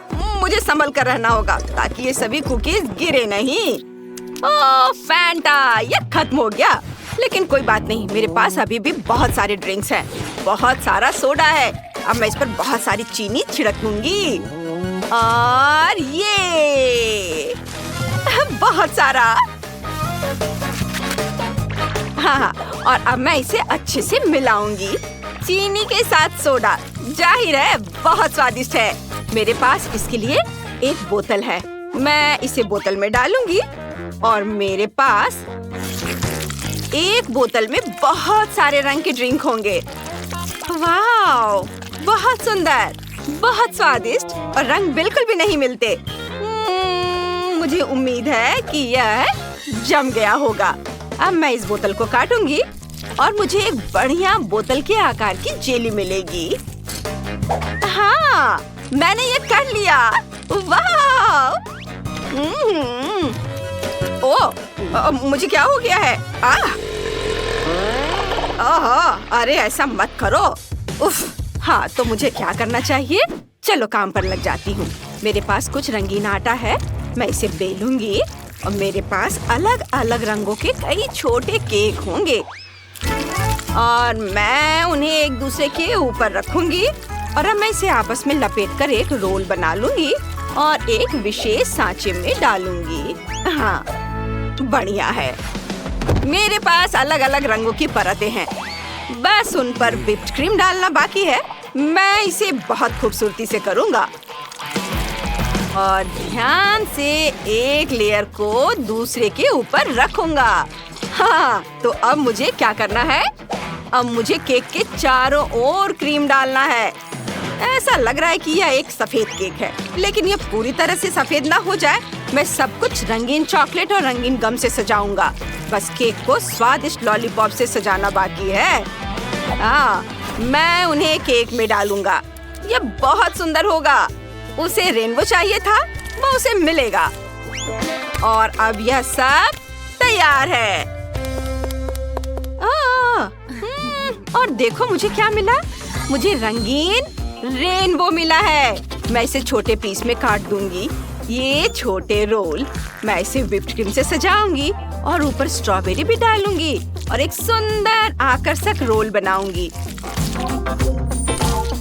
मुझे संभल कर रहना होगा ताकि ये सभी कुकीज गिरे नहीं। ओह फैंटा, यह खत्म हो गया। लेकिन कोई बात नहीं, मेरे पास अभी भी बहुत सारे ड्रिंक्स हैं। बहुत सारा सोडा है। अब मैं इस पर बहुत सारी चीनी छिड़क दूंगी और ये बहुत सारा। हाँ, और अब मैं इसे अच्छे से मिलाऊंगी चीनी के साथ सोडा। जाहिर है बहुत स्वादिष्ट है। मेरे पास इसके लिए एक बोतल है। मैं इसे बोतल में डालूंगी और मेरे पास एक बोतल में बहुत सारे रंग के ड्रिंक होंगे। वाह, बहुत सुंदर, बहुत स्वादिष्ट और रंग बिल्कुल भी नहीं मिलते। मुझे उम्मीद है कि यह जम गया होगा। अब मैं इस बोतल को काटूंगी और मुझे एक बढ़िया बोतल के आकार की जेली मिलेगी। हाँ, मैंने ये कर लिया। वाह! ओह, मुझे क्या हो गया है? अरे ऐसा मत करो। उफ, हाँ तो मुझे क्या करना चाहिए? चलो काम पर लग जाती हूँ। मेरे पास कुछ रंगीन आटा है। मैं इसे बेलूंगी और मेरे पास अलग अलग रंगों के कई छोटे केक होंगे और मैं उन्हें एक दूसरे के ऊपर रखूंगी और अब मैं इसे आपस में लपेटकर एक रोल बना लूंगी और एक विशेष सांचे में डालूंगी। हाँ, बढ़िया है। मेरे पास अलग अलग रंगों की परतें हैं। बस उन पर व्हिप्ड क्रीम डालना बाकी है। मैं इसे बहुत खूबसूरती से करूँगा और ध्यान से एक लेयर को दूसरे के ऊपर रखूंगा। हाँ, तो अब मुझे क्या करना है? अब मुझे केक के चारों ओर क्रीम डालना है। ऐसा लग रहा है कि यह एक सफेद केक है, लेकिन यह पूरी तरह से सफेद ना हो जाए। मैं सब कुछ रंगीन चॉकलेट और रंगीन गम से सजाऊंगा। बस केक को स्वादिष्ट लॉलीपॉप से सजाना बाकी है। हाँ, मैं उन्हें केक में डालूंगा। यह बहुत सुंदर होगा। उसे रेनबो चाहिए था, वो उसे मिलेगा। और अब यह सब तैयार है। और देखो मुझे क्या मिला। मुझे रंगीन रेनबो मिला है। मैं इसे छोटे पीस में काट दूंगी। ये छोटे रोल मैं इसे व्हिप्ड क्रीम से सजाऊंगी और ऊपर स्ट्रॉबेरी भी डालूंगी और एक सुंदर आकर्षक रोल बनाऊंगी।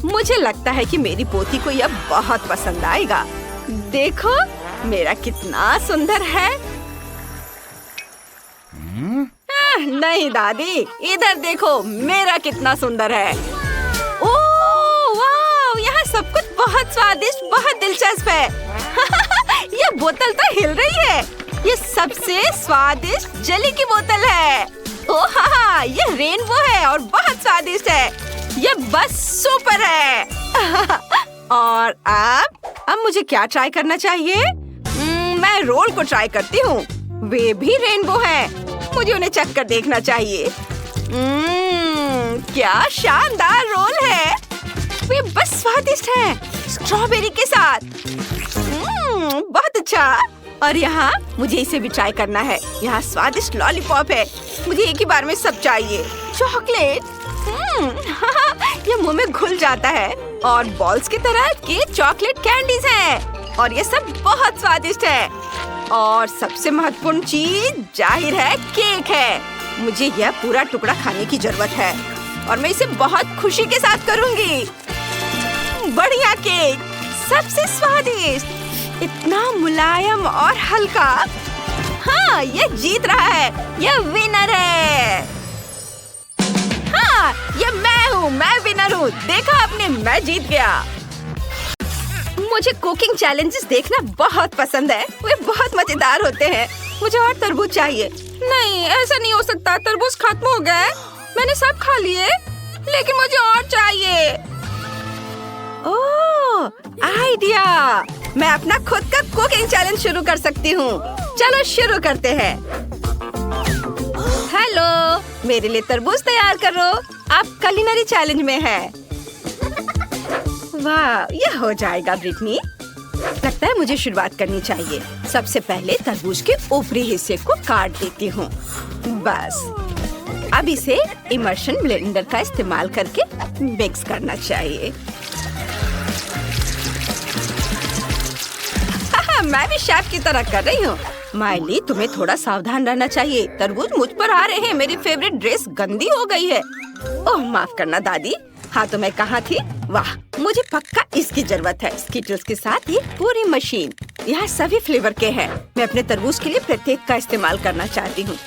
मुझे लगता है कि मेरी पोती को यह बहुत पसंद आएगा। देखो मेरा कितना सुंदर है। नहीं दादी, इधर देखो मेरा कितना सुंदर है। ओह वाह, यहाँ सब कुछ बहुत स्वादिष्ट, बहुत दिलचस्प है। ये बोतल तो हिल रही है। ये सबसे स्वादिष्ट जेली की बोतल है। ओह हाँ, ये रेनबो है और बहुत स्वादिष्ट है। ये बस सुपर है। और अब मुझे क्या ट्राई करना चाहिए? मैं रोल को ट्राई करती हूँ। वे भी रेनबो हैं। मुझे उन्हें चख कर देखना चाहिए। क्या शानदार रोल है। वे बस स्वादिष्ट हैं, स्ट्रॉबेरी के साथ। बहुत अच्छा। और यहाँ मुझे इसे भी ट्राई करना है। यहाँ स्वादिष्ट लॉलीपॉप है। मुझे एक ही बार में सब चाहिए। चॉकलेट, ये मुंह में घुल जाता है। और बॉल्स की तरह के चॉकलेट कैंडीज हैं और ये सब बहुत स्वादिष्ट है। और सबसे महत्वपूर्ण चीज जाहिर है केक है। मुझे यह पूरा टुकड़ा खाने की जरूरत है और मैं इसे बहुत खुशी के साथ करूंगी। बढ़िया केक, सबसे स्वादिष्ट, इतना मुलायम और हल्का। हाँ, ये जीत रहा है। यह विनर है। हाँ, ये मैं विनर हूँ। देखा आपने, मैं जीत गया। मुझे कुकिंग चैलेंजेस देखना बहुत पसंद है। वे बहुत मजेदार होते हैं। मुझे और तरबूज चाहिए। नहीं, ऐसा नहीं हो सकता। तरबूज खत्म हो गए। मैंने सब खा लिए, लेकिन मुझे और चाहिए। ओह, आइडिया। मैं अपना खुद का कुकिंग चैलेंज शुरू कर सकती हूँ। चलो शुरू करते हैं। हेलो, मेरे लिए तरबूज तैयार करो। आप कुलिनरी चैलेंज में हैं। वाह, यह हो जाएगा ब्रिटनी। लगता है मुझे शुरुआत करनी चाहिए। सबसे पहले तरबूज के ऊपरी हिस्से को काट देती हूँ। बस अब इसे इमर्शन ब्लेंडर का इस्तेमाल करके मिक्स करना चाहिए। मैं भी शेफ की तरह कर रही हूँ। माइली, तुम्हें थोड़ा सावधान रहना चाहिए। तरबूज मुझ पर आ रहे हैं। मेरी फेवरेट ड्रेस गंदी हो गई है। ओह, माफ करना दादी। हाँ, तो मैं कहाँ थी? वाह, मुझे पक्का इसकी जरूरत है। स्किटल्स के साथ ये पूरी मशीन। यहाँ सभी फ्लेवर के हैं। मैं अपने तरबूज के लिए प्रत्येक का इस्तेमाल करना चाहती हूँ।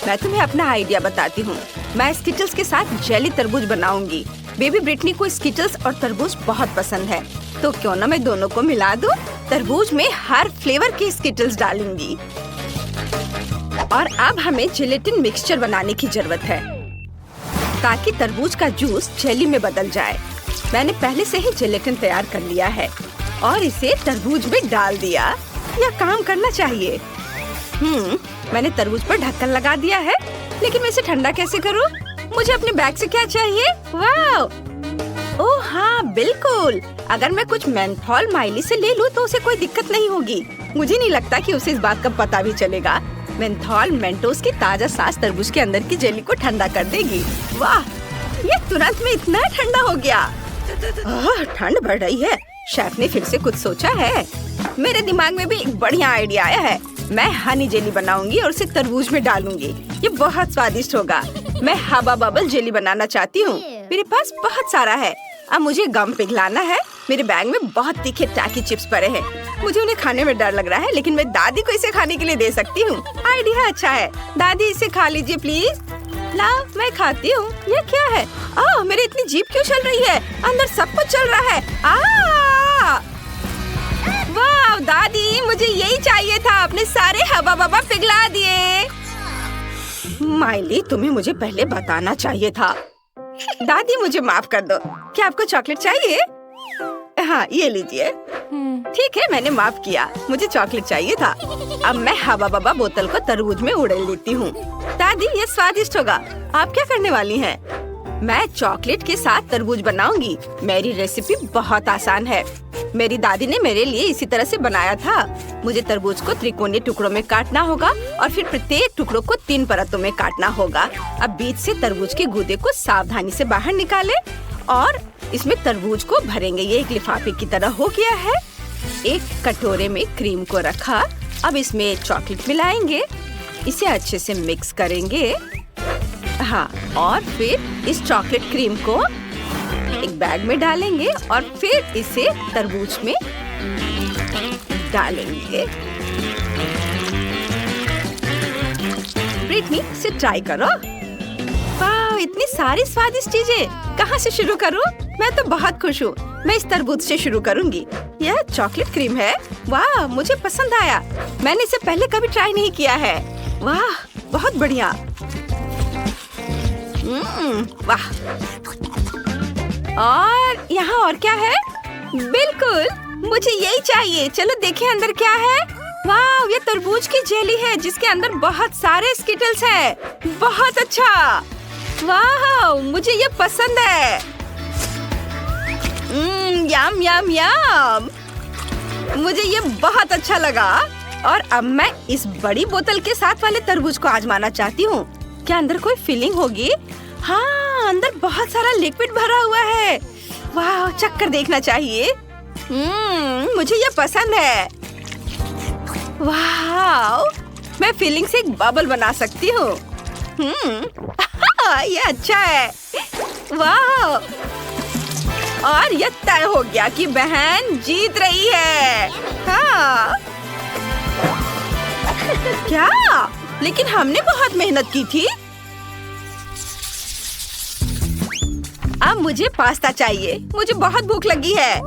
मैं तुम्हें अपना आइडिया बताती हूँ। मैं स्किटल्स के साथ जेली तरबूज बनाऊंगी। बेबी ब्रिटनी को स्किटल्स और तरबूज बहुत पसंद है, तो क्यों ना मैं दोनों को मिला दूं। तरबूज में हर फ्लेवर के स्किटल्स डालूंगी। और अब हमें जेलेटिन मिक्सचर बनाने की जरूरत है, ताकि तरबूज का जूस जेली में बदल जाए। मैंने पहले से ही जेलेटिन तैयार कर लिया है और इसे तरबूज में डाल दिया। यह काम करना चाहिए। मैंने तरबूज पर ढक्कन लगा दिया है, लेकिन मैं इसे ठंडा कैसे करूं? मुझे अपने बैग से क्या चाहिए? वाह! ओह हाँ, बिल्कुल। अगर मैं कुछ मेंथोल माइली से ले लूं तो उसे कोई दिक्कत नहीं होगी। मुझे नहीं लगता कि उसे इस बात का पता भी चलेगा। मेंथोल मेंटोस की ताजा सांस तरबूज के अंदर की जेली को ठंडा कर देगी। वाह, ये तुरंत में इतना ठंडा हो गया। ठंड बढ़ रही है। शेफ ने फिर से कुछ सोचा है। मेरे दिमाग में भी एक बढ़िया आइडिया आया है। मैं हनी जेली बनाऊंगी और उसे तरबूज में डालूंगी। ये बहुत स्वादिष्ट होगा। मैं हवा बबल जेली बनाना चाहती हूँ। मेरे पास बहुत सारा है। अब मुझे गम पिघलाना है। मेरे बैग में बहुत तीखे टैकी चिप्स पड़े हैं। मुझे उन्हें खाने में डर लग रहा है, लेकिन मैं दादी को इसे खाने के लिए दे सकती हूँ। आइडिया अच्छा है। दादी, इसे खा लीजिए प्लीज। लाओ, मैं खाती हूँ। ये क्या है? ओह, मेरी इतनी जीभ क्यों चल रही है? अंदर सब कुछ चल रहा है। वाह दादी, मुझे यही चाहिए था। आपने सारे हवा बबा पिघला दिए। माइली, तुम्हें मुझे पहले बताना चाहिए था। दादी, मुझे माफ कर दो। क्या आपको चॉकलेट चाहिए? हाँ, ये लीजिए। ठीक है, मैंने माफ किया। मुझे चॉकलेट चाहिए था। अब मैं हवा बबा बोतल को तरबूज में उड़ेल देती हूँ। दादी, ये स्वादिष्ट होगा। आप क्या करने वाली हैं? मैं चॉकलेट के साथ तरबूज बनाऊंगी। मेरी रेसिपी बहुत आसान है। मेरी दादी ने मेरे लिए इसी तरह से बनाया था। मुझे तरबूज को त्रिकोणीय टुकड़ों में काटना होगा और फिर प्रत्येक टुकड़ों को 3 परतों में काटना होगा। अब बीच से तरबूज के गूदे को सावधानी से बाहर निकालें और इसमें तरबूज को भरेंगे। ये एक लिफाफे की तरह हो गया है। एक कटोरे में क्रीम को रखा। अब इसमें चॉकलेट मिलाएंगे। इसे अच्छे से मिक्स करेंगे। हाँ, और फिर इस चॉकलेट क्रीम को एक बैग में डालेंगे और फिर इसे तरबूज में डालेंगे। ब्रिटनी, इसे ट्राई करो। वाह, इतनी सारी स्वादिष्ट चीजें। कहाँ से शुरू करूँ? मैं तो बहुत खुश हूँ। मैं इस तरबूज से शुरू करूँगी। यह चॉकलेट क्रीम है। वाह, मुझे पसंद आया। मैंने इसे पहले कभी ट्राई नहीं किया है। वाह, बहुत बढ़िया। वाह। और यहाँ और क्या है? बिल्कुल, मुझे यही चाहिए। चलो देखें अंदर क्या है। वाह, ये तरबूज की जेली है जिसके अंदर बहुत सारे स्किटल्स हैं। बहुत अच्छा। वाह, मुझे ये पसंद है। यम यम यम। मुझे ये बहुत अच्छा लगा। और अब मैं इस बड़ी बोतल के साथ वाले तरबूज को आजमाना चाहती हूँ। क्या अंदर कोई फीलिंग होगी? हाँ, अंदर बहुत सारा लिक्विड भरा हुआ है। वाह, चक्कर देखना चाहिए। मुझे ये पसंद है। वाह, मैं फीलिंग से एक बबल बना सकती हूँ। ये अच्छा है। वाह, और ये तय हो गया कि बहन जीत रही है। हाँ। क्या? लेकिन हमने बहुत मेहनत की थी। अब मुझे पास्ता चाहिए। मुझे बहुत भूख लगी है।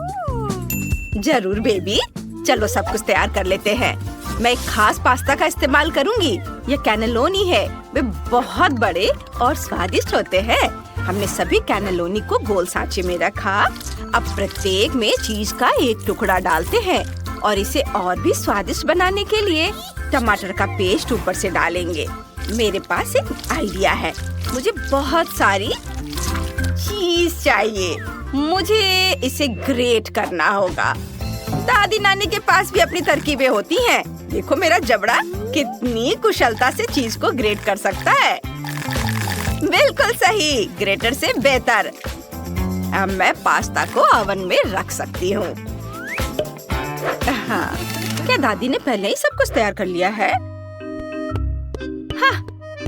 जरूर बेबी, चलो सब कुछ तैयार कर लेते हैं। मैं एक खास पास्ता का इस्तेमाल करूंगी। ये कैनेलोनी है। वे बहुत बड़े और स्वादिष्ट होते हैं। हमने सभी कैनेलोनी को गोल सांचे में रखा। अब प्रत्येक में चीज का एक टुकड़ा डालते हैं और इसे और भी स्वादिष्ट बनाने के लिए टमाटर का पेस्ट ऊपर से डालेंगे। मेरे पास एक आइडिया है। मुझे बहुत सारी चीज चाहिए। मुझे इसे ग्रेट करना होगा। दादी नानी के पास भी अपनी तरकीबें होती हैं। देखो मेरा जबड़ा कितनी कुशलता से चीज को ग्रेट कर सकता है। बिल्कुल सही, ग्रेटर से बेहतर। अब मैं पास्ता को ओवन में रख सकती हूँ। हाँ, क्या दादी ने पहले ही सब कुछ तैयार कर लिया है? हाँ,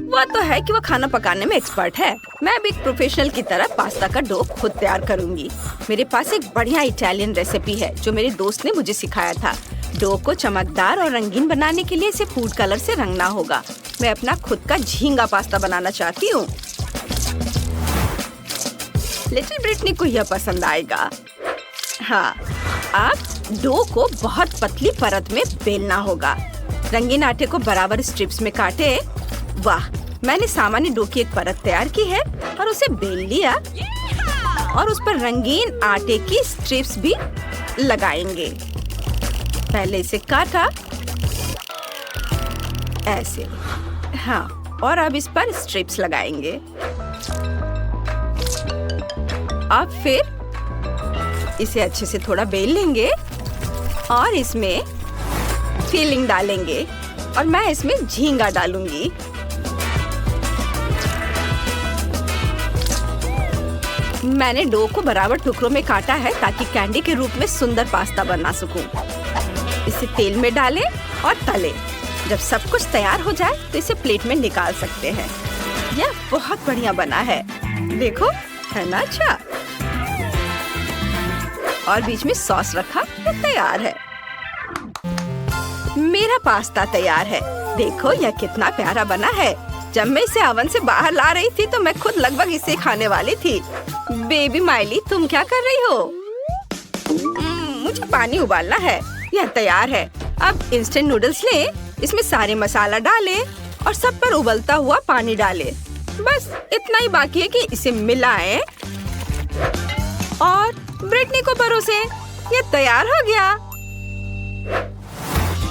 वो तो है कि वो खाना पकाने में एक्सपर्ट है। मैं भी एक प्रोफेशनल की तरह पास्ता का डो खुद तैयार करूंगी। मेरे पास एक बढ़िया इटालियन रेसिपी है जो मेरे दोस्त ने मुझे सिखाया था। डो को चमकदार और रंगीन बनाने के लिए इसे फूड कलर से रंगना होगा। मैं अपना खुद का झींगा पास्ता बनाना चाहती हूँ। लिटिल ब्रिटनी को यह पसंद आएगा। हाँ, अब डो को बहुत पतली परत में बेलना होगा। रंगीन आटे को बराबर स्ट्रिप्स में काटे। वाह, मैंने सामान्य डो की एक परत तैयार की है और उसे बेल लिया और उस पर रंगीन आटे की स्ट्रिप्स भी लगाएंगे। पहले इसे काटा ऐसे। हाँ, और अब इस पर स्ट्रिप्स लगाएंगे। अब फिर इसे अच्छे से थोड़ा बेल लेंगे और इसमें फिलिंग डालेंगे और मैं इसमें झींगा डालूंगी। मैंने डो को बराबर टुकड़ों में काटा है ताकि कैंडी के रूप में सुंदर पास्ता बना सकूं। इसे तेल में डालें और तलें। जब सब कुछ तैयार हो जाए तो इसे प्लेट में निकाल सकते हैं। यह बहुत बढ़िया बना है। देखो, है ना अच्छा? और बीच में सॉस रखा, ये तैयार है। मेरा पास्ता तैयार है। देखो यह कितना प्यारा बना है। जब मैं इसे ओवन से बाहर ला रही थी तो मैं खुद लगभग इसे खाने वाली थी। बेबी माइली, तुम क्या कर रही हो? मुझे पानी उबालना है। यह तैयार है। अब इंस्टेंट नूडल्स लें, इसमें सारे मसाला डालें और सब पर उबलता हुआ पानी डालें। बस इतना ही बाकी है कि इसे मिलाएं और ब्रिटनी को परोसें। ये तैयार हो गया।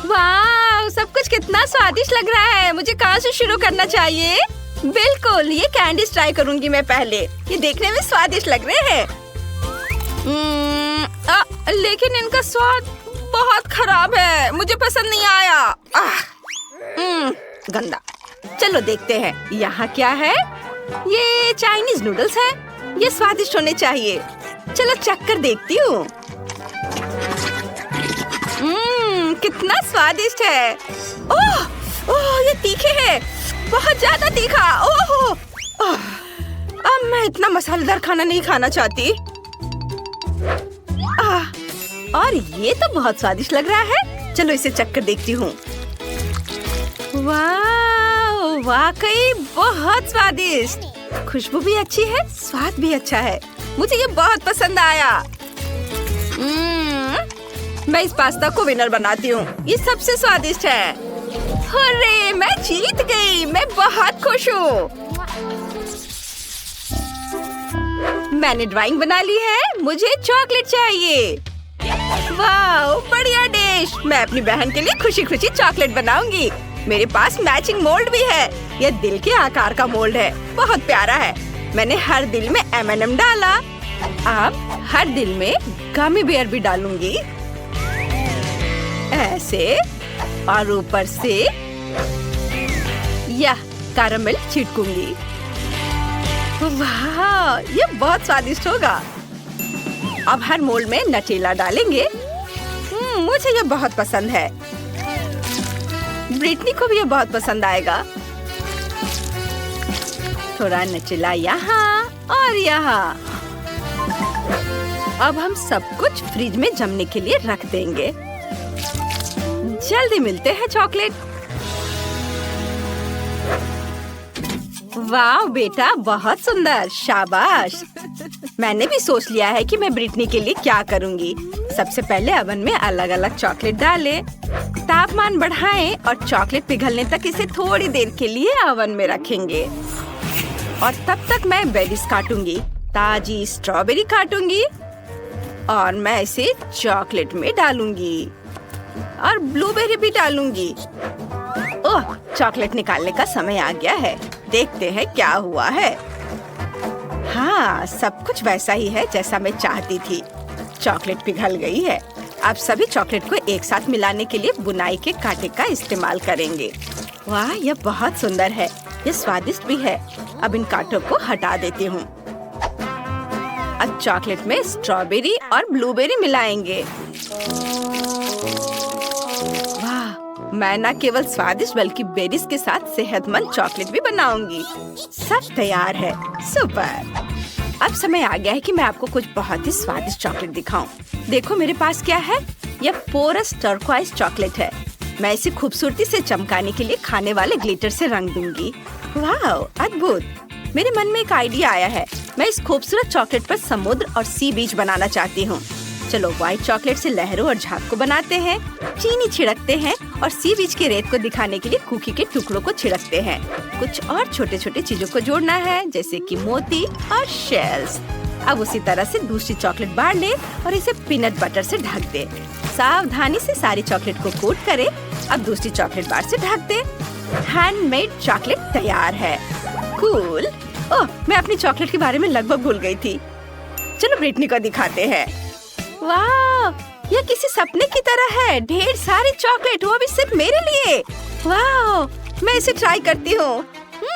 वाह, सब कुछ कितना स्वादिष्ट लग रहा है। मुझे कहाँ से शुरू करना चाहिए? बिल्कुल, ये कैंडीज ट्राई करूंगी मैं पहले। ये देखने में स्वादिष्ट लग रहे हैं। लेकिन इनका स्वाद बहुत खराब है। मुझे पसंद नहीं आया। गंदा। चलो देखते हैं यहाँ क्या है। ये चाइनीज नूडल्स है। ये स्वादिष्ट होने चाहिए। चलो चख कर देखती हूँ। कितना स्वादिष्ट है। ओह, ये तीखे हैं। बहुत ज्यादा तीखा। ओह, अब मैं इतना मसालेदार खाना नहीं खाना चाहती। और ये तो बहुत स्वादिष्ट लग रहा है। चलो इसे चख कर देखती हूँ। वाह, वाकई बहुत स्वादिष्ट। खुशबू भी अच्छी है, स्वाद भी अच्छा है। मुझे ये बहुत पसंद आया। मैं इस पास्ता को विनर बनाती हूँ। ये सबसे स्वादिष्ट है। अरे, मैं जीत गई। मैं बहुत खुश हूँ। मैंने ड्राइंग बना ली है। मुझे चॉकलेट चाहिए। वाह, बढ़िया डिश। मैं अपनी बहन के लिए खुशी खुशी चॉकलेट बनाऊंगी। मेरे पास मैचिंग मोल्ड भी है। यह दिल के आकार का मोल्ड है। बहुत प्यारा है। मैंने हर दिल में M&M डाला। अब हर दिल में गमी बेयर भी डालूंगी ऐसे, और ऊपर से यह कैरामेल छिड़कूंगी। वाह, ये बहुत स्वादिष्ट होगा। अब हर मोल्ड में नटेला डालेंगे। मुझे ये बहुत पसंद है। ब्रिटनी को भी ये बहुत पसंद आएगा। थोड़ा नटेला यहाँ और यहाँ। अब हम सब कुछ फ्रिज में जमने के लिए रख देंगे। जल्दी मिलते हैं चॉकलेट। वाह बेटा, बहुत सुंदर, शाबाश। मैंने भी सोच लिया है कि मैं ब्रिटनी के लिए क्या करूंगी। सबसे पहले ओवन में अलग अलग चॉकलेट डालें, तापमान बढ़ाएं और चॉकलेट पिघलने तक इसे थोड़ी देर के लिए ओवन में रखेंगे। और तब तक मैं बेरीज काटूंगी। ताजी स्ट्रॉबेरी काटूंगी और मैं इसे चॉकलेट में डालूंगी। और ब्लूबेरी भी डालूंगी। ओह, चॉकलेट निकालने का समय आ गया है। देखते हैं क्या हुआ है। हाँ, सब कुछ वैसा ही है जैसा मैं चाहती थी। चॉकलेट पिघल गई है। अब सभी चॉकलेट को एक साथ मिलाने के लिए बुनाई के कांटे का इस्तेमाल करेंगे। वाह, यह बहुत सुंदर है। यह स्वादिष्ट भी है। अब इन कांटों को हटा देती हूँ। अब चॉकलेट में स्ट्रॉबेरी और ब्लूबेरी मिलाएंगे। वाह, मैं न केवल स्वादिष्ट बल्कि बेरीज के साथ सेहतमंद चॉकलेट भी बनाऊंगी। सब तैयार है। सुपर। अब समय आ गया है कि मैं आपको कुछ बहुत ही स्वादिष्ट चॉकलेट दिखाऊं। देखो मेरे पास क्या है। यह पोरस टर्कोइज चॉकलेट है। मैं इसे खूबसूरती से चमकाने के लिए खाने वाले ग्लिटर से रंग दूंगी। वाह, अद्भुत। मेरे मन में एक आइडिया आया है। मैं इस खूबसूरत चॉकलेट पर समुद्र और सी बीच बनाना चाहती हूँ। चलो व्हाइट चॉकलेट से लहरों और झाग को बनाते हैं, चीनी छिड़कते हैं और सी बीच की रेत को दिखाने के लिए कुकी के टुकड़ों को छिड़कते हैं। कुछ और छोटे छोटे चीजों को जोड़ना है, जैसे कि मोती और शेल्स। अब उसी तरह से दूसरी चॉकलेट बार ले और इसे पीनट बटर से ढक दे। सावधानी से सारी चॉकलेट को कोट करें। अब दूसरी चॉकलेट बार से ढक दे। हैंडमेड चॉकलेट तैयार है। कूल। ओह, मैं अपनी चॉकलेट के बारे में लगभग भूल गई थी। चलो ब्रिटनी को दिखाते हैं। वाह, यह किसी सपने की तरह है। ढेर सारी चॉकलेट, वो भी सिर्फ मेरे लिए। वाह, मैं इसे ट्राई करती हूँ।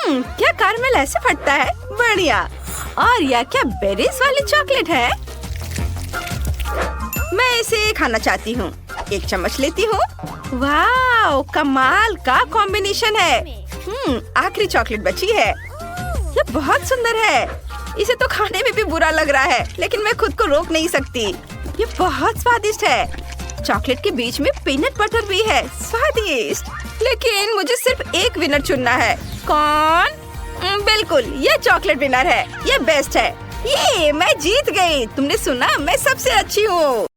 क्या कैरमेल ऐसे फटता है। बढ़िया। और यह क्या बेरीज वाली चॉकलेट है। मैं इसे खाना चाहती हूँ। एक चम्मच लेती हूँ। वाह, कमाल का कॉम्बिनेशन है। आखिरी चॉकलेट बची है। यह बहुत सुंदर है। इसे तो खाने में भी बुरा लग रहा है, लेकिन मैं खुद को रोक नहीं सकती। ये बहुत स्वादिष्ट है। चॉकलेट के बीच में पीनट बटर भी है। स्वादिष्ट। लेकिन मुझे सिर्फ एक विनर चुनना है। कौन? बिल्कुल, ये चॉकलेट विनर है। ये बेस्ट है। ये मैं जीत गई। तुमने सुना, मैं सबसे अच्छी हूँ।